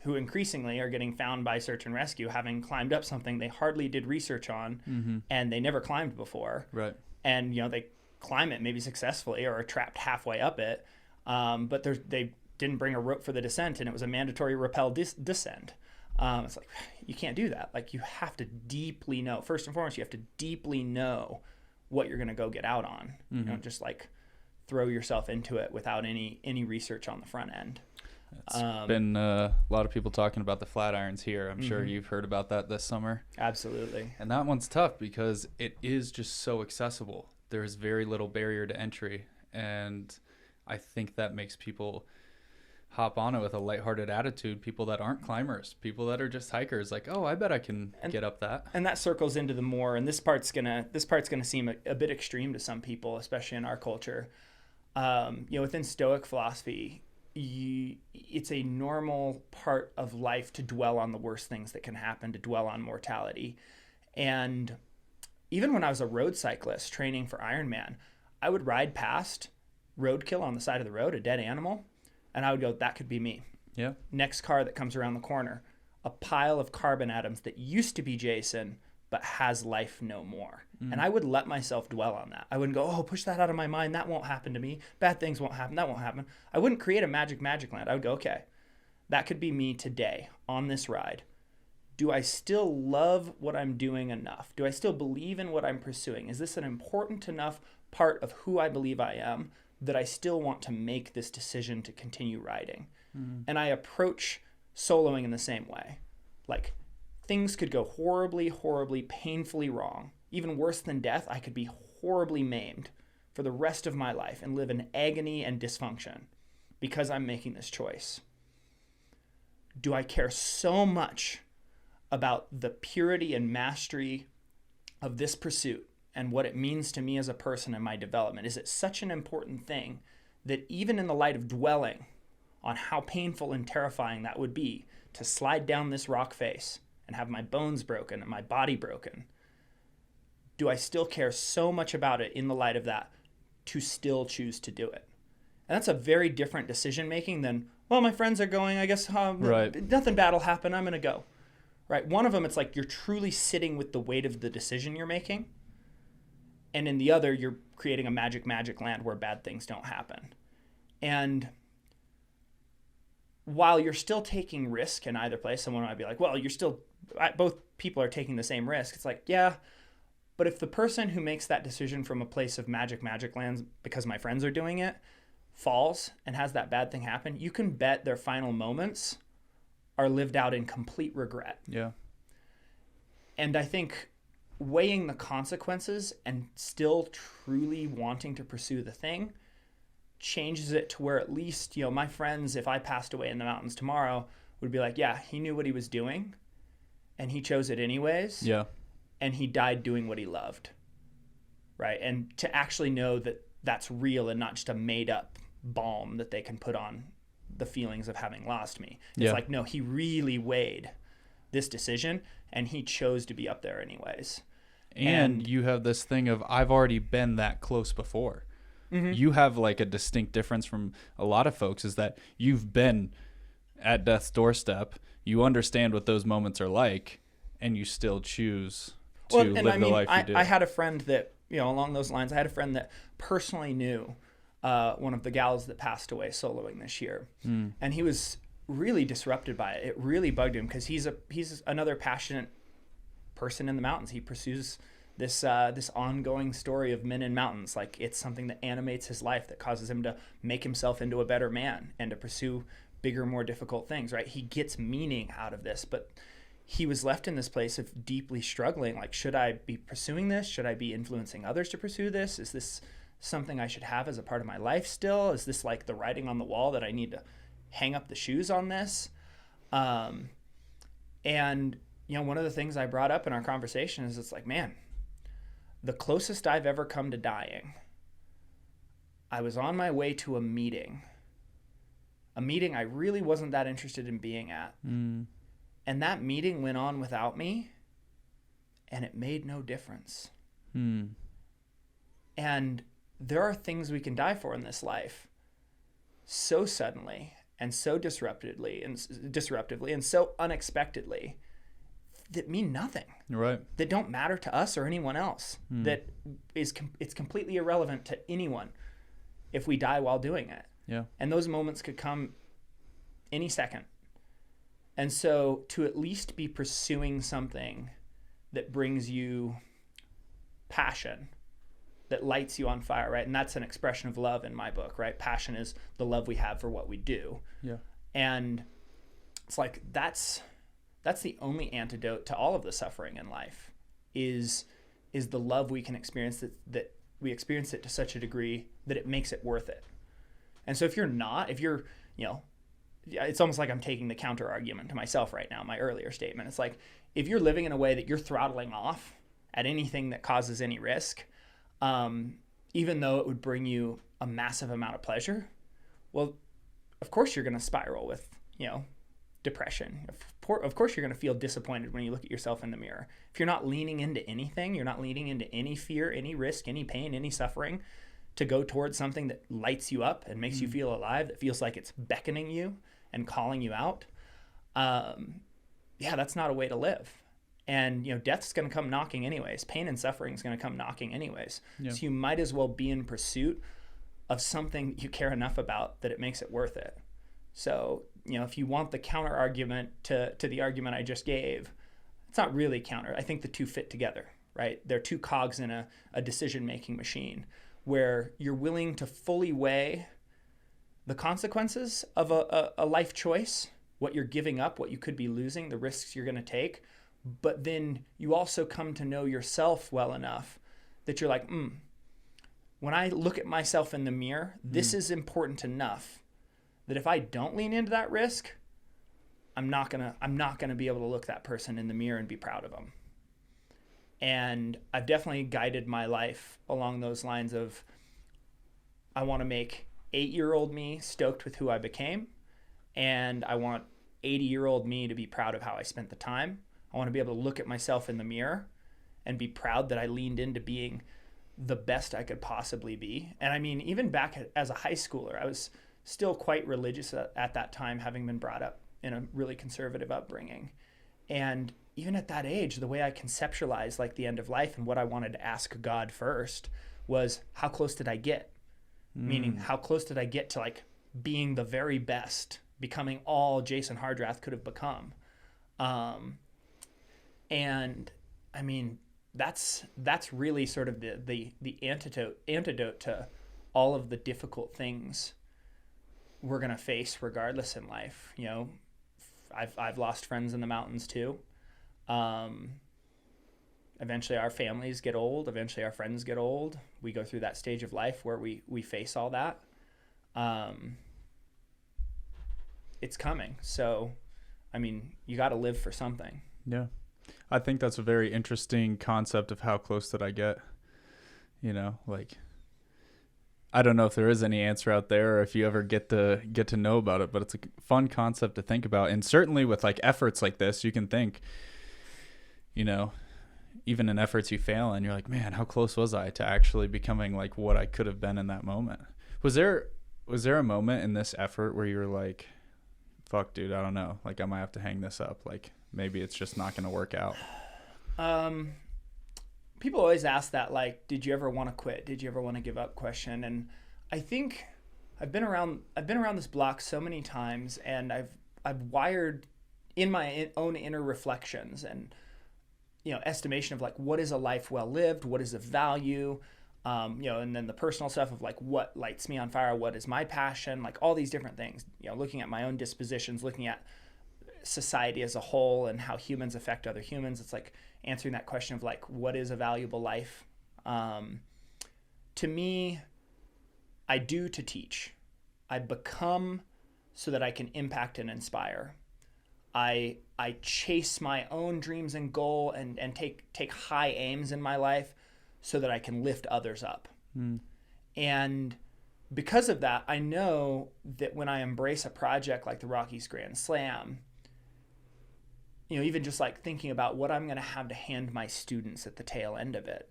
who increasingly are getting found by search and rescue, having climbed up something they hardly did research on and they never climbed before. Right. And, they climb it maybe successfully or are trapped halfway up it. But they didn't bring a rope for the descent, and it was a mandatory rappel descent. It's like, you can't do that. Like you have to deeply know, first and foremost, you have to deeply know what you're going to go get out on. Just like throw yourself into it without any research on the front end. It's been a lot of people talking about the flat irons here. I'm sure you've heard about that this summer. Absolutely. And that one's tough because it is just so accessible. There's very little barrier to entry. And I think that makes people hop on it with a lighthearted attitude. People that aren't climbers, people that are just hikers, like, oh, I bet I can get up that. And that circles into the more, and this part's gonna seem a bit extreme to some people, especially in our culture. Within Stoic philosophy, it's a normal part of life to dwell on the worst things that can happen, to dwell on mortality. And even when I was a road cyclist training for Ironman, I would ride past roadkill on the side of the road, a dead animal, and I would go, that could be me. Yeah. Next car that comes around the corner, a pile of carbon atoms that used to be Jason but has life no more. And I would let myself dwell on that. I wouldn't go, oh, push that out of my mind. That won't happen to me. Bad things won't happen. That won't happen. I wouldn't create a magic land. I would go, okay, that could be me today on this ride. Do I still love what I'm doing enough? Do I still believe in what I'm pursuing? Is this an important enough part of who I believe I am that I still want to make this decision to continue riding? And I approach soloing in the same way. Like, things could go horribly, horribly, painfully wrong. Even worse than death, I could be horribly maimed for the rest of my life and live in agony and dysfunction because I'm making this choice. Do I care so much about the purity and mastery of this pursuit and what it means to me as a person and my development? Is it such an important thing that even in the light of dwelling on how painful and terrifying that would be to slide down this rock face and have my bones broken and my body broken, do I still care so much about it in the light of that to still choose to do it? And that's a very different decision making than, well, my friends are going, I guess right. Nothing bad will happen, I'm going to go. Right? One of them, it's like you're truly sitting with the weight of the decision you're making. And in the other, you're creating a magic land where bad things don't happen. And while you're still taking risk in either place, someone might be like, well, both people are taking the same risk. It's like, yeah, but if the person who makes that decision from a place of magic lands because my friends are doing it falls and has that bad thing happen, you can bet their final moments are lived out in complete regret. Yeah. And I think weighing the consequences and still truly wanting to pursue the thing changes it to where at least, my friends, if I passed away in the mountains tomorrow, would be like, yeah, he knew what he was doing and he chose it anyways. Yeah. And he died doing what he loved. Right. And to actually know that that's real and not just a made up balm that they can put on the feelings of having lost me. It's like, no, he really weighed this decision and he chose to be up there anyways. And you have this thing of, I've already been that close before. You have like a distinct difference from a lot of folks, is that you've been at death's doorstep. You understand what those moments are like, and you still choose to live the life you do. I had a friend that, along those lines, I had a friend that personally knew one of the gals that passed away soloing this year. And he was really disrupted by it. It really bugged him because he's another passionate person in the mountains. He pursues this ongoing story of men in mountains. Like, it's something that animates his life, that causes him to make himself into a better man and to pursue bigger, more difficult things, right? He gets meaning out of this, but he was left in this place of deeply struggling. Like, should I be pursuing this? Should I be influencing others to pursue this? Is this something I should have as a part of my life still? Is this like the writing on the wall that I need to hang up the shoes on this? And, you know, one of the things I brought up in our conversation is, it's like, man, the closest I've ever come to dying, I was on my way to a meeting I really wasn't that interested in being at. And that meeting went on without me, and it made no difference. And there are things we can die for in this life so suddenly and so disruptively and so unexpectedly that mean nothing. Right. That don't matter to us or anyone else. That it's completely irrelevant to anyone if we die while doing it. Yeah. And those moments could come any second. And so to at least be pursuing something that brings you passion, that lights you on fire, right? And that's an expression of love in my book, right? Passion is the love we have for what we do. Yeah. And it's like, that's the only antidote to all of the suffering in life is the love we can experience, that we experience it to such a degree that it makes it worth it. And so if you're, you know, it's almost like I'm taking the counter argument to myself right now, my earlier statement. It's like, if you're living in a way that you're throttling off at anything that causes any risk, even though it would bring you a massive amount of pleasure, well, of course you're going to spiral with, you know, depression. Of course you're going to feel disappointed when you look at yourself in the mirror. If you're not leaning into anything, you're not leaning into any fear, any risk, any pain, any suffering, to go towards something that lights you up and makes you feel alive, that feels like it's beckoning you and calling you out, that's not a way to live. And, you know, death's going to come knocking anyways. Pain and suffering is going to come knocking anyways. Yeah. So you might as well be in pursuit of something you care enough about that it makes it worth it. So, you know, if you want the counter argument to the argument I just gave, it's not really counter. I think the two fit together, right? They're two cogs in a decision-making machine where you're willing to fully weigh the consequences of a life choice, what you're giving up, what you could be losing, the risks you're going to take. But then you also come to know yourself well enough that you're like, when I look at myself in the mirror, this is important enough that if I don't lean into that risk, I'm not gonna be able to look that person in the mirror and be proud of them. And I've definitely guided my life along those lines of, I want to make 8-year-old me stoked with who I became, and I want 80-year-old me to be proud of how I spent the time. I want to be able to look at myself in the mirror and be proud that I leaned into being the best I could possibly be. And I mean, even back as a high schooler, I was still quite religious at that time, having been brought up in a really conservative upbringing. And even at that age, the way I conceptualized like the end of life and what I wanted to ask God first was, how close did I get? Meaning, how close did I get to like being the very best, becoming all Jason Hardrath could have become? And I mean, that's really sort of the antidote to all of the difficult things we're going to face regardless in life. You know, I've lost friends in the mountains too. Eventually our families get old. Eventually our friends get old. We go through that stage of life where we face all that. It's coming. So, I mean, you got to live for something. Yeah. I think that's a very interesting concept of how close did I get. You know, like, I don't know if there is any answer out there or if you ever get to know about it, but it's a fun concept to think about. And certainly with like efforts like this, you can think, you know, even in efforts you fail and you're like, man, how close was I to actually becoming like what I could have been in that moment? Was there a moment in this effort where you were like, fuck, dude, I don't know, like I might have to hang this up, like maybe it's just not going to work out? People always ask that, like, did you ever want to quit? Did you ever want to give up question? And I think I've been around this block so many times, and I've wired in my own inner reflections and estimation of like, what is a life well lived, what is of value, and then the personal stuff of like, what lights me on fire, what is my passion, like all these different things, looking at my own dispositions, looking at society as a whole and how humans affect other humans. It's like answering that question of like, what is a valuable life? To me, I do to teach. I become so that I can impact and inspire. I chase my own dreams and goal and take high aims in my life so that I can lift others up. And because of that, I know that when I embrace a project like the Rockies Grand Slam, even just like thinking about what I'm going to have to hand my students at the tail end of it,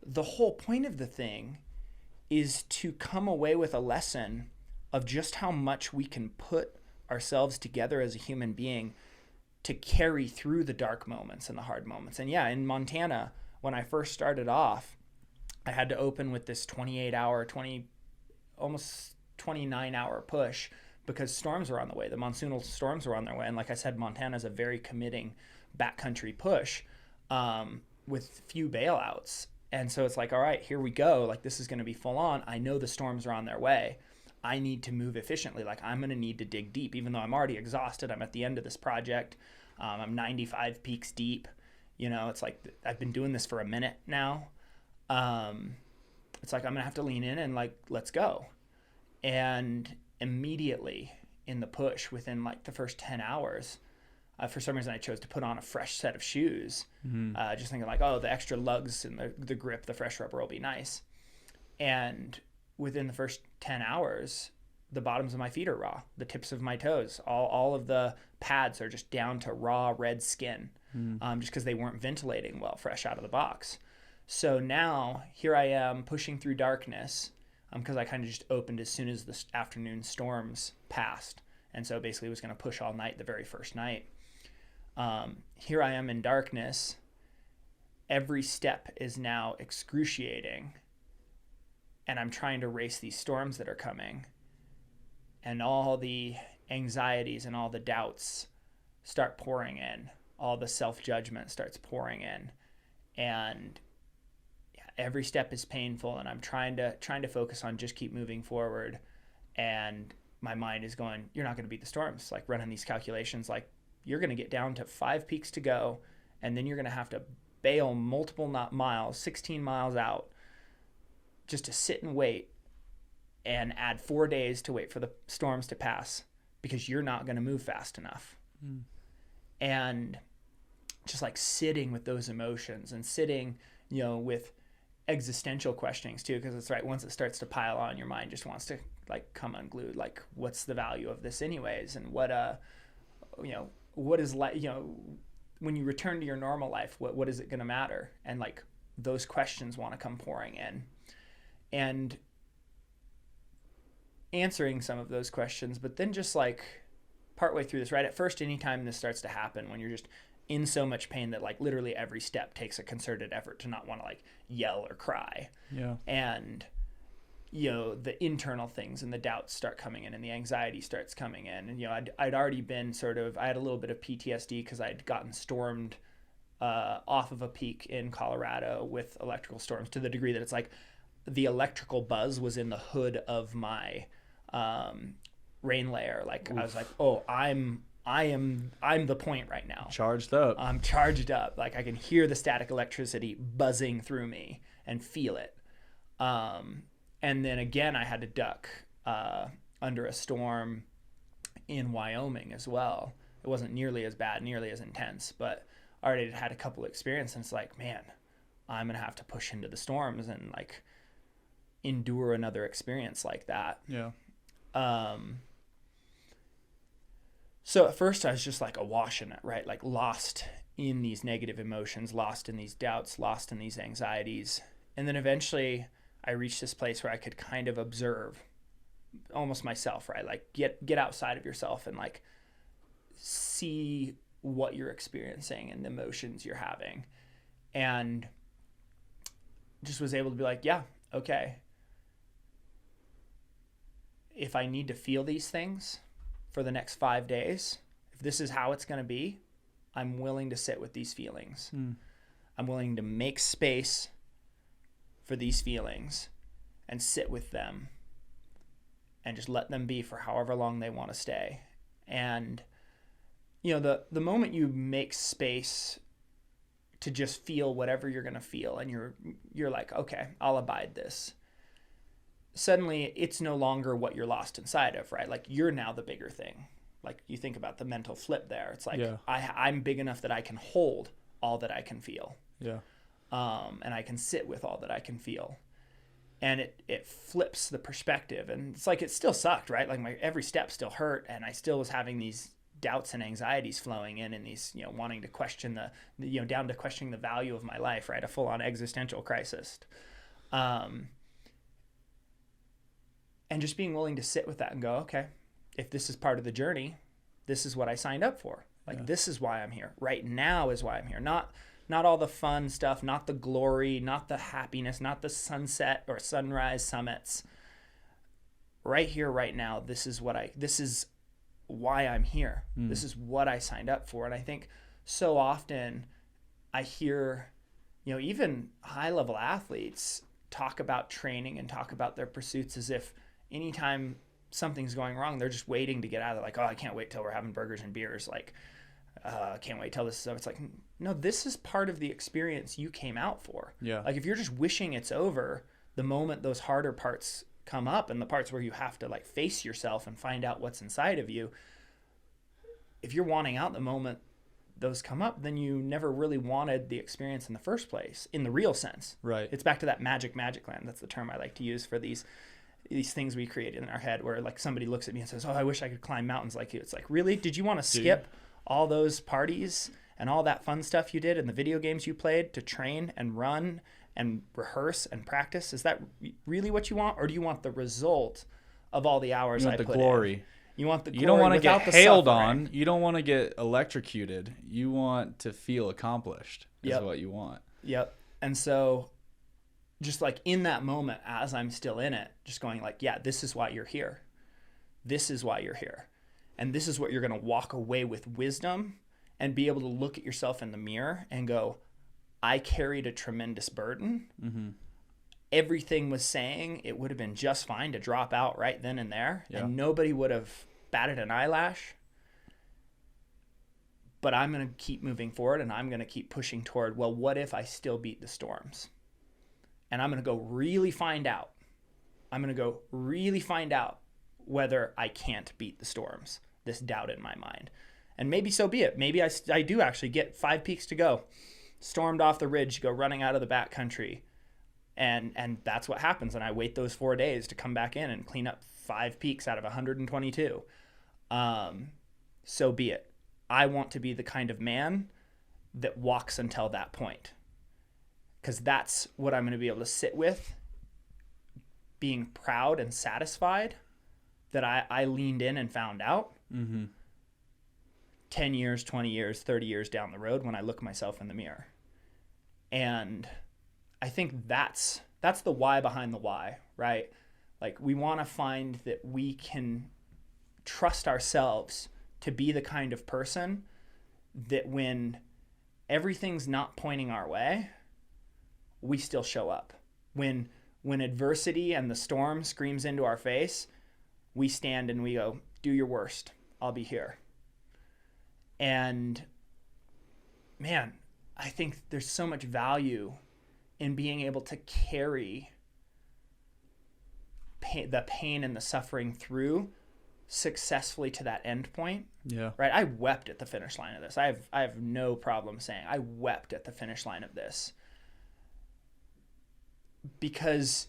the whole point of the thing is to come away with a lesson of just how much we can put ourselves together as a human being to carry through the dark moments and the hard moments. And yeah, in Montana, when I first started off, I had to open with this almost 29-hour push because storms were on the way. The monsoonal storms were on their way. And like I said, Montana is a very committing backcountry push with few bailouts. And so it's like, all right, here we go. Like, this is going to be full on. I know the storms are on their way. I need to move efficiently. Like, I'm going to need to dig deep, even though I'm already exhausted. I'm at the end of this project. I'm 95 peaks deep. It's like I've been doing this for a minute now. It's like I'm going to have to lean in and like, let's go. And immediately in the push, within like the first 10 hours, for some reason I chose to put on a fresh set of shoes, just thinking like, oh, the extra lugs and the grip, the fresh rubber will be nice. And within the first 10 hours, the bottoms of my feet are raw. The tips of my toes, all of the pads are just down to raw red skin, just because they weren't ventilating well fresh out of the box. So now here I am pushing through darkness, because I kind of just opened as soon as the afternoon storms passed. And so basically was going to push all night the very first night. Here I am in darkness. Every step is now excruciating. And I'm trying to race these storms that are coming. And all the anxieties and all the doubts start pouring in. All the self-judgment starts pouring in. And every step is painful, and I'm trying to focus on just keep moving forward. And my mind is going, you're not going to beat the storms. Like running these calculations, like you're going to get down to 5 peaks to go, and then you're going to have to bail multiple miles, 16 miles out, just to sit and wait and add 4 days to wait for the storms to pass because you're not going to move fast enough. And just like sitting with those emotions and sitting, with existential questionings too, because it's right, once it starts to pile on, your mind just wants to like come unglued. Like, what's the value of this anyways? And what is like, when you return to your normal life, what is it going to matter? And like those questions want to come pouring in, and answering some of those questions. But then just like partway through this, right at first, anytime this starts to happen, when you're just in so much pain that like literally every step takes a concerted effort to not want to like yell or cry. Yeah. And the internal things and the doubts start coming in and the anxiety starts coming in. And I'd already been I had a little bit of PTSD because I'd gotten stormed off of a peak in Colorado with electrical storms, to the degree that it's like the electrical buzz was in the hood of my rain layer. Like, oof. I was like, oh, I'm the point right now. Charged up. I'm charged up. Like, I can hear the static electricity buzzing through me and feel it. And then again, I had to duck under a storm in Wyoming as well. It wasn't nearly as bad, nearly as intense, but I already had a couple of experiences. And it's like, man, I'm going to have to push into the storms and like endure another experience like that. Yeah. So at first I was just like awash in it, right? Like lost in these negative emotions, lost in these doubts, lost in these anxieties. And then eventually I reached this place where I could kind of observe almost myself, right? Like get outside of yourself and like see what you're experiencing and the emotions you're having. And just was able to be like, yeah, okay. if I need to feel these things for the next 5 days, if this is how it's going to be, I'm willing to sit with these feelings. I'm willing to make space for these feelings and sit with them and just let them be for however long they want to stay. And, you know, the moment you make space to just feel whatever you're going to feel, and you're like, okay, I'll abide this. Suddenly it's no longer what you're lost inside of, right? Like, you're now the bigger thing. Like, you think about the mental flip there. It's like, I'm big enough that I can hold all that I can feel. Yeah. And I can sit with all that I can feel. And it flips the perspective. And it's like, it still sucked, right? Like, my every step still hurt, and I still was having these doubts and anxieties flowing in, and these, you know, wanting to question down to questioning the value of my life, right? A full-on existential crisis. And just being willing to sit with that and go, okay, if this is part of the journey, this is what I signed up for. Like, this is why I'm here. Right now is why I'm here. Not all the fun stuff, not the glory, not the happiness, not the sunset or sunrise summits. Right here, right now, this is why I'm here. This is what I signed up for. And I think so often I hear, you know, even high-level athletes talk about training and talk about their pursuits as if anytime something's going wrong, they're just waiting to get out of it. Like, oh, I can't wait till we're having burgers and beers. Like, I can't wait till this is over. It's like, no, this is part of the experience you came out for. Yeah. Like, if you're just wishing it's over, the moment those harder parts come up and the parts where you have to like face yourself and find out what's inside of you, if you're wanting out the moment those come up, then you never really wanted the experience in the first place, in the real sense. Right. It's back to that magic land. That's the term I like to use for these things we created in our head, where like somebody looks at me and says, oh, I wish I could climb mountains like you. It's like, really? Did you want to skip all those parties and all that fun stuff you did and the video games you played to train and run and rehearse and practice? Is that really what you want? Or do you want the result of all the hours I put in? You want the glory. You want the glory. You don't want to get hailed suffering. on. You don't want to get electrocuted. You want to feel accomplished is Yep. what you want. Yep. And so just like in that moment, as I'm still in it, just going like, yeah, this is why you're here. This is why you're here. And this is what you're going to walk away with wisdom and be able to look at yourself in the mirror and go, I carried a tremendous burden. Mm-hmm. Everything was saying it would have been just fine to drop out right then and there. Yeah. And nobody would have batted an eyelash. But I'm going to keep moving forward, and I'm going to keep pushing toward, well, what if I still beat the storms? And I'm going to go really find out. I'm going to go really find out whether I can't beat the storms, this doubt in my mind. And maybe so be it. Maybe I do actually get 5 peaks to go, stormed off the ridge, go running out of the backcountry. And that's what happens. And I wait those 4 days to come back in and clean up 5 peaks out of 122. So be it. I want to be the kind of man that walks until that point. Because that's what I'm going to be able to sit with, being proud and satisfied that I leaned in and found out. Mm-hmm. 10 years, 20 years, 30 years down the road when I look myself in the mirror. And I think that's the why behind the why, right? Like, we want to find that we can trust ourselves to be the kind of person that when everything's not pointing our way, we still show up. When adversity and the storm screams into our face, we stand and we go, do your worst. I'll be here. And man, I think there's so much value in being able to carry the pain and the suffering through successfully to that end point. Yeah. Right. I wept at the finish line of this. I have no problem saying I wept at the finish line of this, because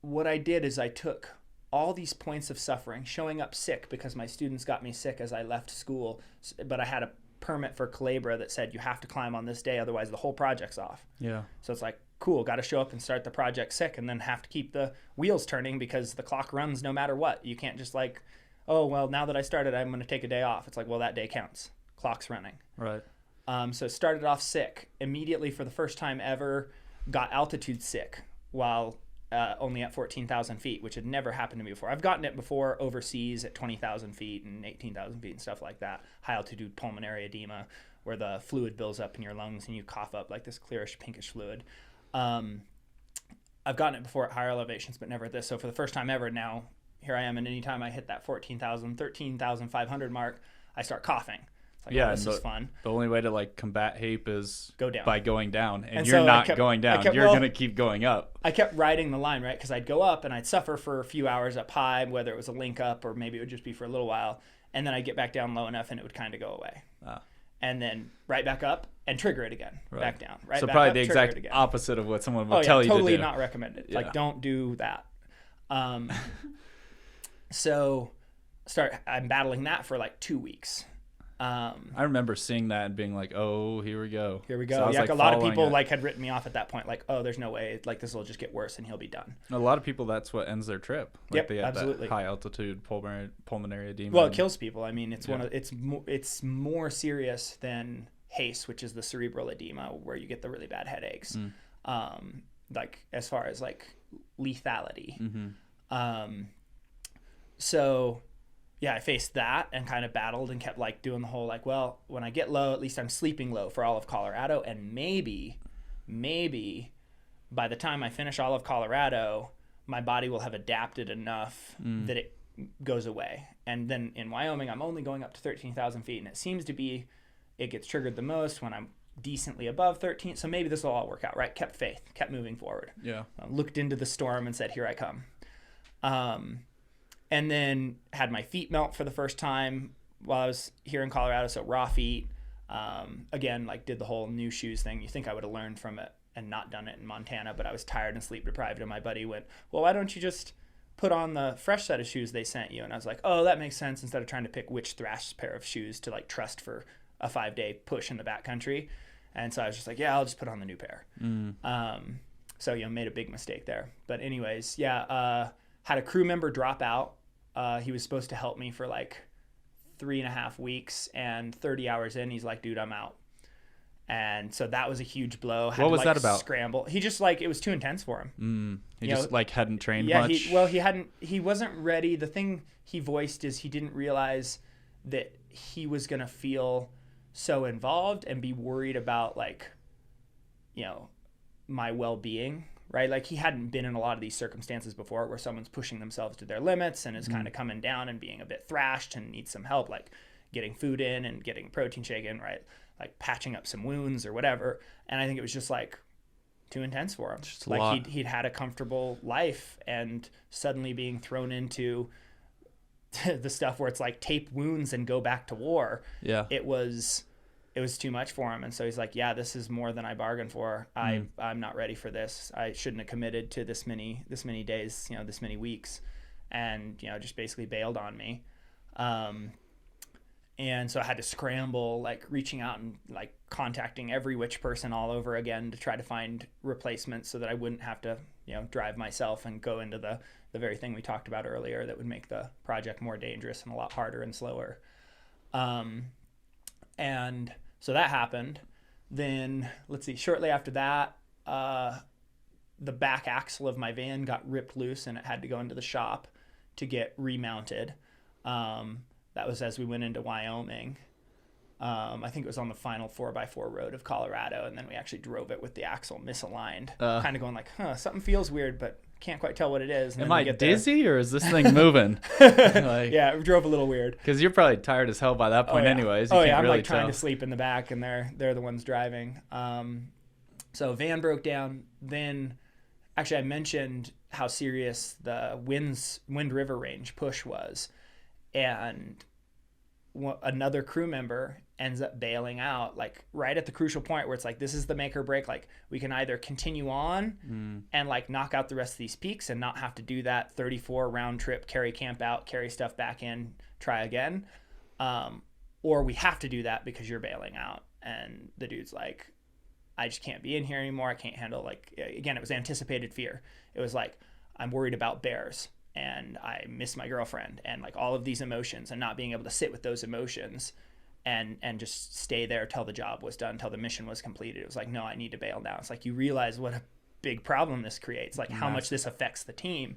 what I did is I took all these points of suffering, showing up sick because my students got me sick as I left school, but I had a permit for Calabria that said you have to climb on this day, otherwise the whole project's off. Yeah. So it's like, cool, got to show up and start the project sick and then have to keep the wheels turning because the clock runs no matter what. You can't just like, oh, well, now that I started, I'm going to take a day off. It's like, well, that day counts. Clock's running. Right. So started off sick. Immediately for the first time ever, got altitude sick while only at 14,000 feet, which had never happened to me before. I've gotten it before overseas at 20,000 feet and 18,000 feet and stuff like that. High altitude pulmonary edema, where the fluid builds up in your lungs and you cough up like this clearish pinkish fluid. I've gotten it before at higher elevations, but never at this. So for the first time ever, now here I am, and anytime I hit that 14,000, 13,500 mark, I start coughing. It's like, oh, this is fun. The only way to like combat HAPE is go down by going down, and so you're not going down. You're going to keep going up. I kept riding the line, right? Because I'd go up and I'd suffer for a few hours up high, whether it was a link up or maybe it would just be for a little while. And then I'd get back down low enough and it would kind of go away. And then right back up and trigger it again, back down. Right so back probably up, the exact opposite of what someone will tell you to do. Totally not recommended. Yeah. Like, don't do that. So I'm battling that for like 2 weeks. I remember seeing that and being like, "Oh, here we go." Here we go. So yeah, like a lot of people like had written me off at that point. Like, "Oh, there's no way. Like, this will just get worse and he'll be done." A lot of people, that's what ends their trip. Like they have absolutely. That high altitude pulmonary edema. Well, it kills people. I mean, it's more serious than HACE, which is the cerebral edema, where you get the really bad headaches. Like as far as like lethality. So. Yeah, I faced that and kind of battled and kept like doing the whole like, well, when I get low, at least I'm sleeping low for all of Colorado. And maybe by the time I finish all of Colorado, my body will have adapted enough that it goes away. And then in Wyoming, I'm only going up to 13,000 feet. And it seems to be, it gets triggered the most when I'm decently above 13. So maybe this will all work out, right? Kept faith, kept moving forward. Yeah. Looked into the storm and said, here I come. And then had my feet melt for the first time while I was here in Colorado. So raw feet. Again, like did the whole new shoes thing. You think I would have learned from it and not done it in Montana, but I was tired and sleep deprived. And my buddy went, well, why don't you just put on the fresh set of shoes they sent you? And I was like, oh, that makes sense. Instead of trying to pick which thrash pair of shoes to like trust for a 5-day push in the backcountry. And so I was just like, yeah, I'll just put on the new pair. So, made a big mistake there. But anyways, had a crew member drop out. He was supposed to help me for like 3.5 weeks, and 30 hours in, he's like, dude, I'm out. And so that was a huge blow. What was that about? Scramble. He just like, it was too intense for him. He just like hadn't trained much. He wasn't ready. The thing he voiced is he didn't realize that he was going to feel so involved and be worried about like, my well-being. Right? Like he hadn't been in a lot of these circumstances before where someone's pushing themselves to their limits and is kind of coming down and being a bit thrashed and needs some help, like getting food in and getting protein shake in, right? Like patching up some wounds or whatever. And I think it was just like too intense for him. Just like he'd had a comfortable life and suddenly being thrown into the stuff where it's like tape wounds and go back to war. Yeah. It was too much for him. And so he's like, yeah, this is more than I bargained for. I'm not ready for this. I shouldn't have committed to this many days, this many weeks, and, just basically bailed on me. And so I had to scramble, like reaching out and like contacting every which person all over again to try to find replacements so that I wouldn't have to, drive myself and go into the very thing we talked about earlier that would make the project more dangerous and a lot harder and slower. And so that happened. Then, let's see, shortly after that, the back axle of my van got ripped loose and it had to go into the shop to get remounted. That was as we went into Wyoming. I think it was on the final 4x4 road of Colorado, and then we actually drove it with the axle misaligned. Kind of going like, something feels weird, but can't quite tell what it is. And Am I dizzy or is this thing moving? Yeah, it drove a little weird. Because you're probably tired as hell by that point anyways. I'm like trying to sleep in the back, and they're the ones driving. So van broke down. Then, actually, I mentioned how serious the Wind River Range push was. And another crew member ends up bailing out like right at the crucial point where it's like, this is the make or break. Like we can either continue on and like knock out the rest of these peaks and not have to do that 34 round trip, carry camp out, carry stuff back in, try again. Or we have to do that because you're bailing out. And the dude's like, I just can't be in here anymore. I can't handle, like, again, it was anticipated fear. It was like, I'm worried about bears and I miss my girlfriend and like all of these emotions and not being able to sit with those emotions and just stay there till the job was done, till the mission was completed. It was like, no, I need to bail now. It's like, you realize what a big problem this creates, like how much this affects the team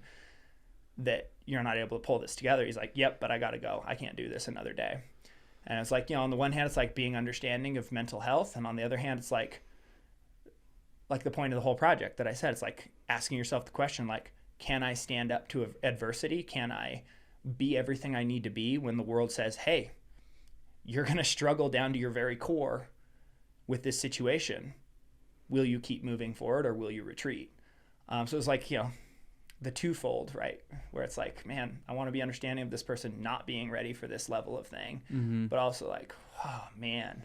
that you're not able to pull this together. He's like, yep, but I got to go. I can't do this another day. And it's like, on the one hand, it's like being understanding of mental health. And on the other hand, it's like the point of the whole project that I said, it's like asking yourself the question, like, can I stand up to adversity? Can I be everything I need to be when the world says, hey, you're going to struggle down to your very core with this situation? Will you keep moving forward or will you retreat? So it's like, the twofold, right? Where it's like, man, I want to be understanding of this person not being ready for this level of thing, but also like, oh man,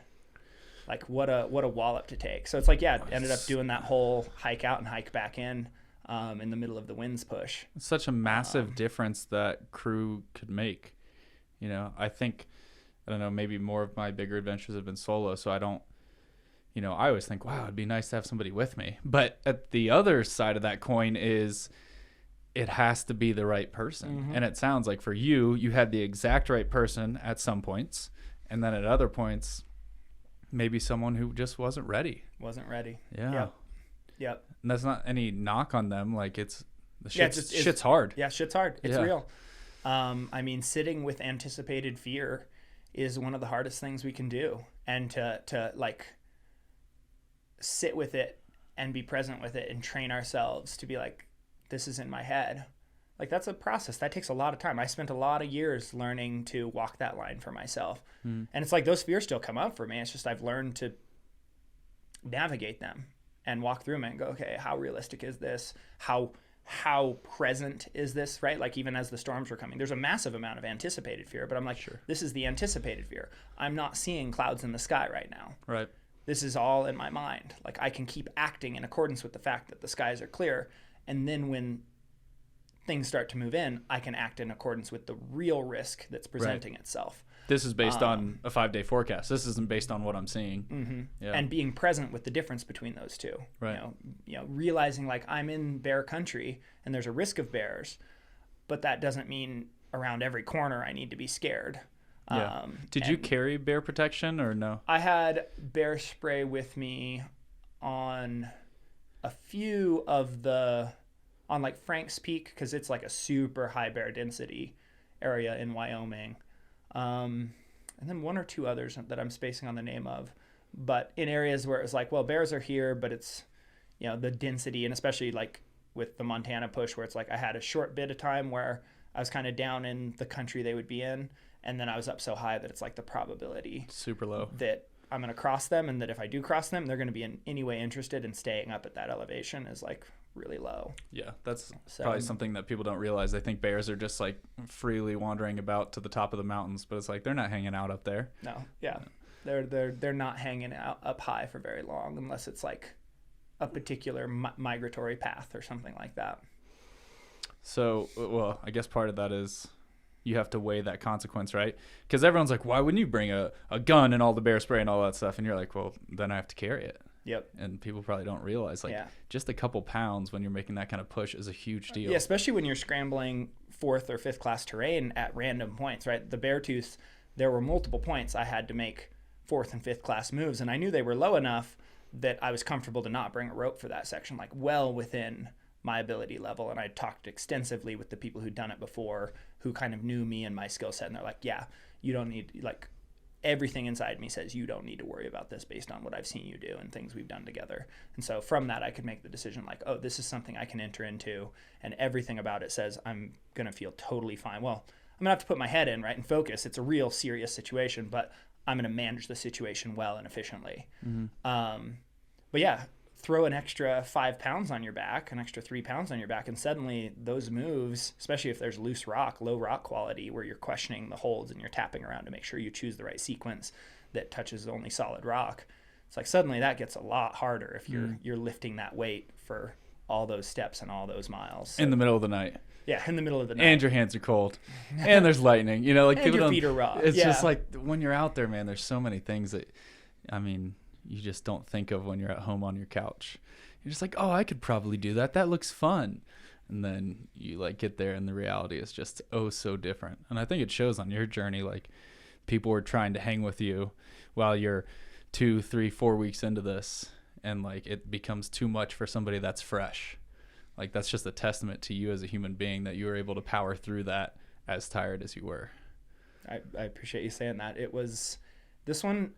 like what a wallop to take. So it's like, yeah, ended up doing that whole hike out and hike back in the middle of the winds push. It's such a massive difference that crew could make. I think, I don't know, maybe more of my bigger adventures have been solo, so I don't, I always think, wow, it'd be nice to have somebody with me. But at the other side of that coin is it has to be the right person. And it sounds like for you had the exact right person at some points, and then at other points, maybe someone who just wasn't ready. Yeah. Yep. And that's not any knock on them. Like shit's hard. Yeah, shit's hard. It's real. I mean, sitting with anticipated fear is one of the hardest things we can do. And to like sit with it and be present with it and train ourselves to be like, this is in my head. Like, that's a process. That takes a lot of time. I spent a lot of years learning to walk that line for myself. And it's like those fears still come up for me. It's just I've learned to navigate them and walk through them and go, okay, how realistic is this? How present is this, right? Like, even as the storms were coming, there's a massive amount of anticipated fear, but I'm like, sure, this is the anticipated fear. I'm not seeing clouds in the sky right now. Right. This is all in my mind. Like, I can keep acting in accordance with the fact that the skies are clear. And then when things start to move in, I can act in accordance with the real risk that's presenting itself. This is based on a 5-day forecast. This isn't based on what I'm seeing. Yeah. And being present with the difference between those two. Right. Realizing like I'm in bear country and there's a risk of bears, but that doesn't mean around every corner I need to be scared. Yeah. Did you carry bear protection or no? I had bear spray with me on a few of on like Frank's Peak, because it's like a super high bear density area in Wyoming. And then one or two others that I'm spacing on the name of, but in areas where it was like, well, bears are here, but it's, the density, and especially like with the Montana push where it's like I had a short bit of time where I was kind of down in the country they would be in, and then I was up so high that it's like the probability super low that I'm going to cross them, and that if I do cross them, they're going to be in any way interested in staying up at that elevation is like really low. Yeah, that's probably something that people don't realize. They think bears are just like freely wandering about to the top of the mountains, but it's like they're not hanging out up there. No, yeah. They're not hanging out up high for very long unless it's like a particular migratory path or something like that. So, well, I guess part of that is you have to weigh that consequence, right? Because everyone's like, why wouldn't you bring a gun and all the bear spray and all that stuff? And you're like, well, then I have to carry it. Yep. And people probably don't realize, like, just a couple pounds when you're making that kind of push is a huge deal. Yeah, especially when you're scrambling 4th or 5th class terrain at random points, right? The Beartooth, there were multiple points I had to make 4th and 5th class moves, and I knew they were low enough that I was comfortable to not bring a rope for that section, like well within my ability level. And I talked extensively with the people who'd done it before, who kind of knew me and my skill set, and they're like, yeah, you don't need, like, everything inside me says you don't need to worry about this based on what I've seen you do and things we've done together. And so from that, I could make the decision like, oh, this is something I can enter into, and everything about it says I'm going to feel totally fine. Well, I'm going to have to put my head in, right, and focus. It's a real serious situation, but I'm going to manage the situation well and efficiently. But yeah, throw an extra 5 pounds on your back, an extra 3 pounds on your back, and suddenly those moves, especially if there's loose rock, low rock quality, where you're questioning the holds and you're tapping around to make sure you choose the right sequence that touches only solid rock, it's like suddenly that gets a lot harder if you're lifting that weight for all those steps and all those miles. So, in the middle of the night. Yeah, in the middle of the night. And your hands are cold. And there's lightning. Like and people your don't, feet are raw. It's just like when you're out there, man, there's so many things that, I mean, you just don't think of when you're at home on your couch. You're just like, oh, I could probably do that. That looks fun. And then you like get there and the reality is just so different. And I think it shows on your journey. Like, people were trying to hang with you while you're 2, 3, 4 weeks into this. and like it becomes too much for somebody that's fresh. Like that's just a testament to you as a human being that you were able to power through that as tired as you were. I appreciate you saying that. It was this one,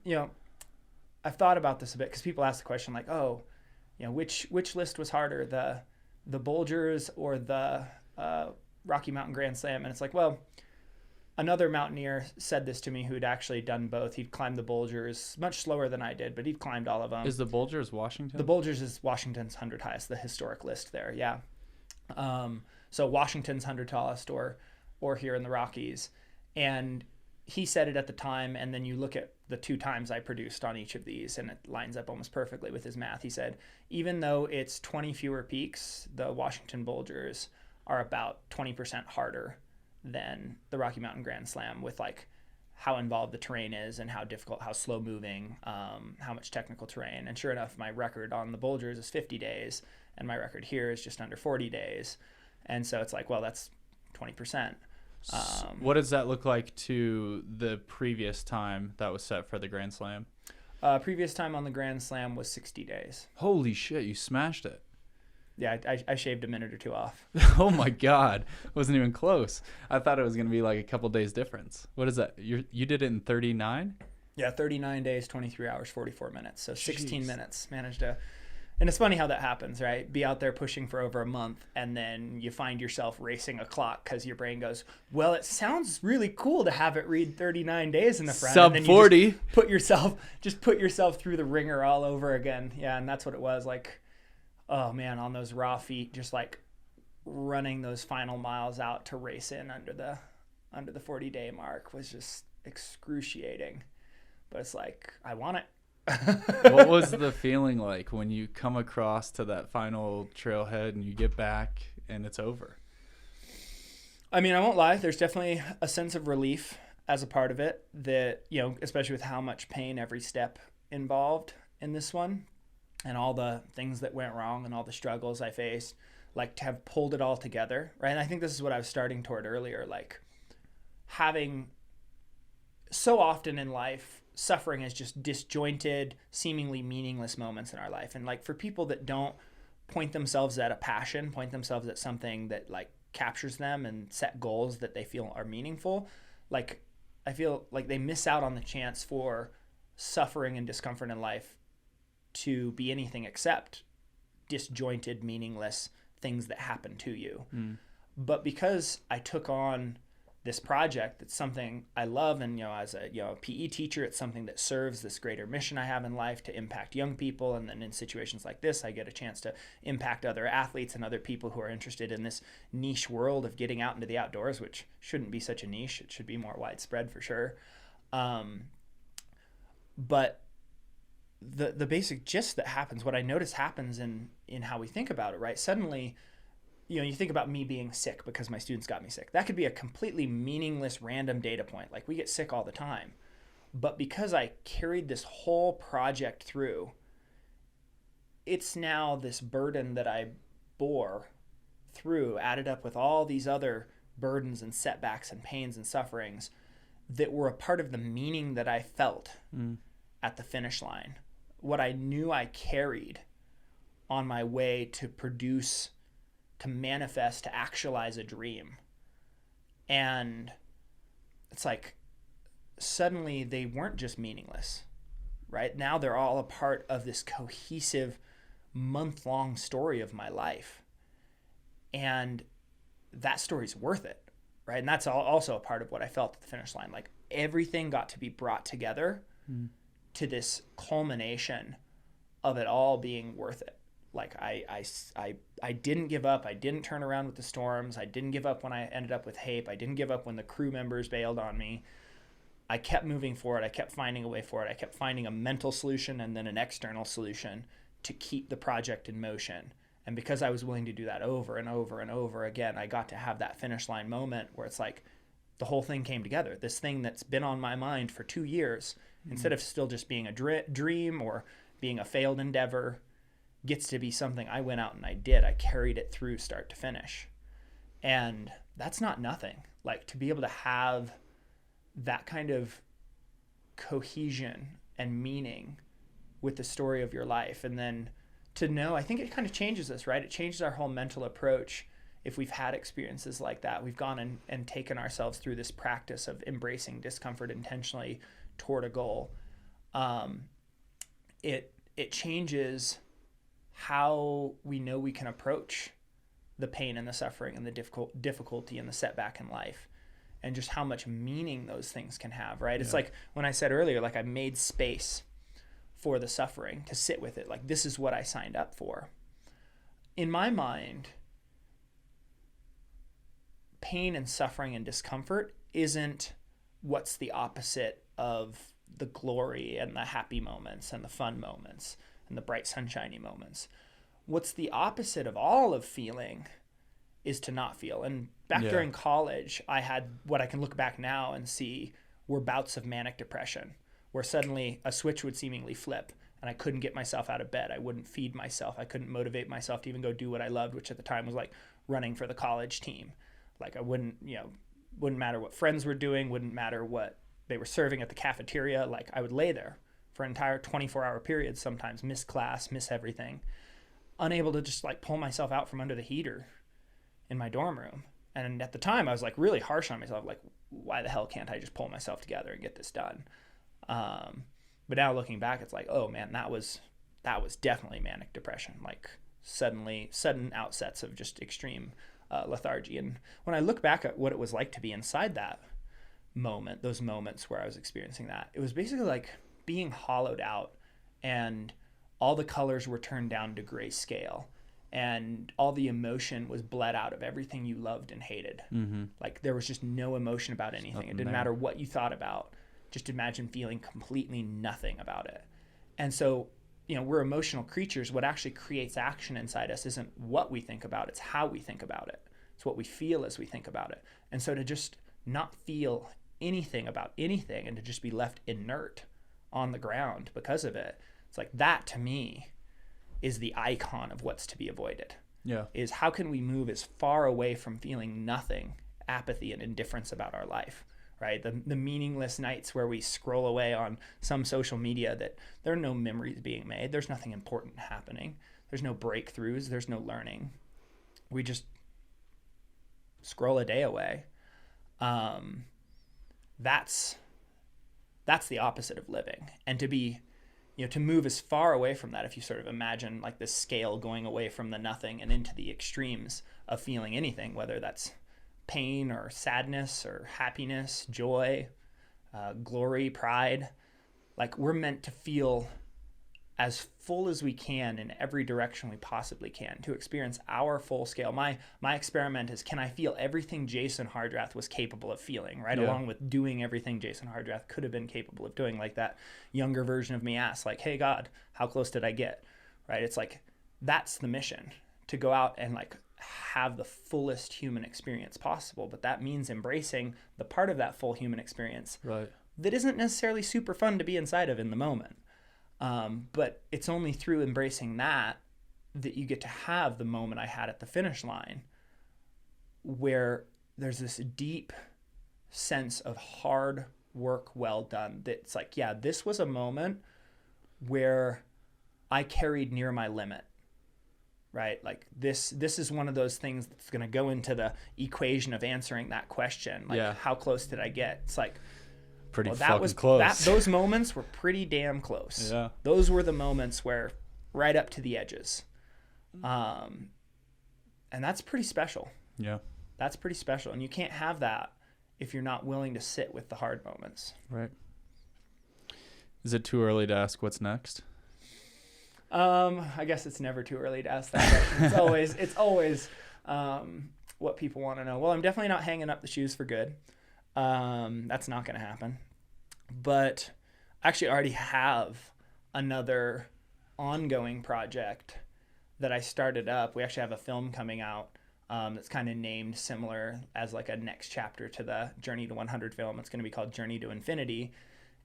I've thought about this a bit because people ask the question like, oh, which list was harder, the Bulgers or the Rocky Mountain Grand Slam? And it's like, well, another mountaineer said this to me who'd actually done both. He'd climbed the Bulgers much slower than I did, but he'd climbed all of them. Is the Bulgers Washington? The Bulgers is Washington's 100 highest, the historic list there, yeah. So Washington's 100 tallest or here in the Rockies. And he said it at the time, and then you look at the 2 times I produced on each of these, and it lines up almost perfectly with his math. He said, even though it's 20 fewer peaks, the Washington Bulgers are about 20% harder than the Rocky Mountain Grand Slam, with like how involved the terrain is and how difficult, how slow moving, how much technical terrain. And sure enough, my record on the Bulgers is 50 days, and my record here is just under 40 days. And so it's like, well, that's 20%. What does that look like to the previous time that was set for the Grand Slam? Previous time on the Grand Slam was 60 days. Holy shit, you smashed it. Yeah, I shaved a minute or 2 off. Oh my God. Wasn't even close. I thought it was going to be like a couple days difference. What is that? You did it in 39? Yeah, 39 days, 23 hours, 44 minutes. So 16 Jeez. minutes managed to. And it's funny how that happens, right? Be out there pushing for over a month, and then you find yourself racing a clock because your brain goes, well, it sounds really cool to have it read 39 days in the front. Sub and then 40. You just put yourself through the ringer all over again. Yeah, and that's what it was. Like, oh man, on those raw feet, just like running those final miles out to race in under the 40-day mark was just excruciating. But it's like, I want it. What was the feeling like when you come across to that final trailhead and you get back and it's over? I mean, I won't lie. There's definitely a sense of relief as a part of it that, especially with how much pain every step involved in this one and all the things that went wrong and all the struggles I faced, like to have pulled it all together, right? And I think this is what I was starting toward earlier, like having so often in life, suffering is just disjointed, seemingly meaningless moments in our life. And like for people that don't point themselves at a passion, point themselves at something that like captures them and set goals that they feel are meaningful, like I feel like they miss out on the chance for suffering and discomfort in life to be anything except disjointed, meaningless things that happen to you. But because I took on this project, that's something I love, and as a PE teacher, it's something that serves this greater mission I have in life to impact young people. And then in situations like this, I get a chance to impact other athletes and other people who are interested in this niche world of getting out into the outdoors, which shouldn't be such a niche. It should be more widespread for sure. But the basic gist that happens, what I notice happens in how we think about it, right? Suddenly, you think about me being sick because my students got me sick. That could be a completely meaningless random data point. Like we get sick all the time. But because I carried this whole project through, it's now this burden that I bore through, added up with all these other burdens and setbacks and pains and sufferings that were a part of the meaning that I felt at the finish line. What I knew I carried on my way to produce, to manifest, to actualize a dream. And it's like suddenly they weren't just meaningless, right? Now they're all a part of this cohesive month-long story of my life. And that story's worth it, right? And that's also a part of what I felt at the finish line. Like everything got to be brought together to this culmination of it all being worth it. Like I didn't give up. I didn't turn around with the storms. I didn't give up when I ended up with HAPE. I didn't give up when the crew members bailed on me. I kept moving forward. I kept finding a way forward. I kept finding a mental solution and then an external solution to keep the project in motion. And because I was willing to do that over and over and over again, I got to have that finish line moment where it's like the whole thing came together. This thing that's been on my mind for 2 years, instead of still just being a dream or being a failed endeavor, gets to be something I went out and I did. I carried it through start to finish. And that's not nothing. Like to be able to have that kind of cohesion and meaning with the story of your life. And then to know, I think it kind of changes us, right? It changes our whole mental approach. If we've had experiences like that, we've gone and taken ourselves through this practice of embracing discomfort intentionally toward a goal. It changes how we know we can approach the pain and the suffering and the difficulty and the setback in life, and just how much meaning those things can have, right? It's like when I said earlier, like I made space for the suffering to sit with it. Like, this is what I signed up for. In my mind, pain and suffering and discomfort isn't what's the opposite of the glory and the happy moments and the fun moments and the bright sunshiny moments. What's the opposite of all of feeling is to not feel. And back during college, I had what I can look back now and see were bouts of manic depression, where suddenly a switch would seemingly flip and I couldn't get myself out of bed. I wouldn't feed myself. I couldn't motivate myself to even go do what I loved, which at the time was like running for the college team. Like I wouldn't matter what friends were doing, wouldn't matter what they were serving at the cafeteria. Like I would lay there for an entire 24-hour periods, sometimes miss class, miss everything, unable to just like pull myself out from under the heater in my dorm room. And at the time I was like really harsh on myself, like, why the hell can't I just pull myself together and get this done? But now looking back, it's like, oh man, that was definitely manic depression. Like sudden outsets of just extreme lethargy. And when I look back at what it was like to be inside that moment, those moments where I was experiencing that, it was basically like being hollowed out and all the colors were turned down to grayscale and all the emotion was bled out of everything you loved and hated. Mm-hmm. Like there was just no emotion about anything. It didn't matter what you thought about. Just imagine feeling completely nothing about it. And so, we're emotional creatures. What actually creates action inside us isn't what we think about, it's how we think about it. It's what we feel as we think about it. And so to just not feel anything about anything and to just be left inert on the ground because of it, it's like that to me is the icon of what's to be avoided. Yeah. Is how can we move as far away from feeling nothing, apathy and indifference about our life? Right? The meaningless nights where we scroll away on some social media that there are no memories being made. There's nothing important happening. There's no breakthroughs. There's no learning. We just scroll a day away. That's the opposite of living. And to be, to move as far away from that, if you sort of imagine like this scale going away from the nothing and into the extremes of feeling anything, whether that's pain or sadness or happiness, joy, glory, pride. Like we're meant to feel as full as we can in every direction we possibly can to experience our full scale. My experiment is, can I feel everything Jason Hardrath was capable of feeling, right? Yeah. Along with doing everything Jason Hardrath could have been capable of doing. Like that younger version of me asks, like, hey God, how close did I get? Right? It's like, that's the mission, to go out and like have the fullest human experience possible. But that means embracing the part of that full human experience that isn't necessarily super fun to be inside of in the moment. But it's only through embracing that you get to have the moment I had at the finish line, where there's this deep sense of hard work well done. That's like, yeah, this was a moment where I carried near my limit. Right? Like this is one of those things that's going to go into the equation of answering that question. Like, how close did I get? It's like, pretty fucking close. Those moments were pretty damn close. Yeah. Those were the moments where right up to the edges. And that's pretty special. Yeah. That's pretty special. And you can't have that if you're not willing to sit with the hard moments. Right. Is it too early to ask what's next? I guess it's never too early to ask that question. It's always what people want to know. Well, I'm definitely not hanging up the shoes for good. That's not going to happen. But I actually already have another ongoing project that I started up. We actually have a film coming out that's kind of named similar as like a next chapter to the Journey to 100 film. It's going to be called Journey to Infinity,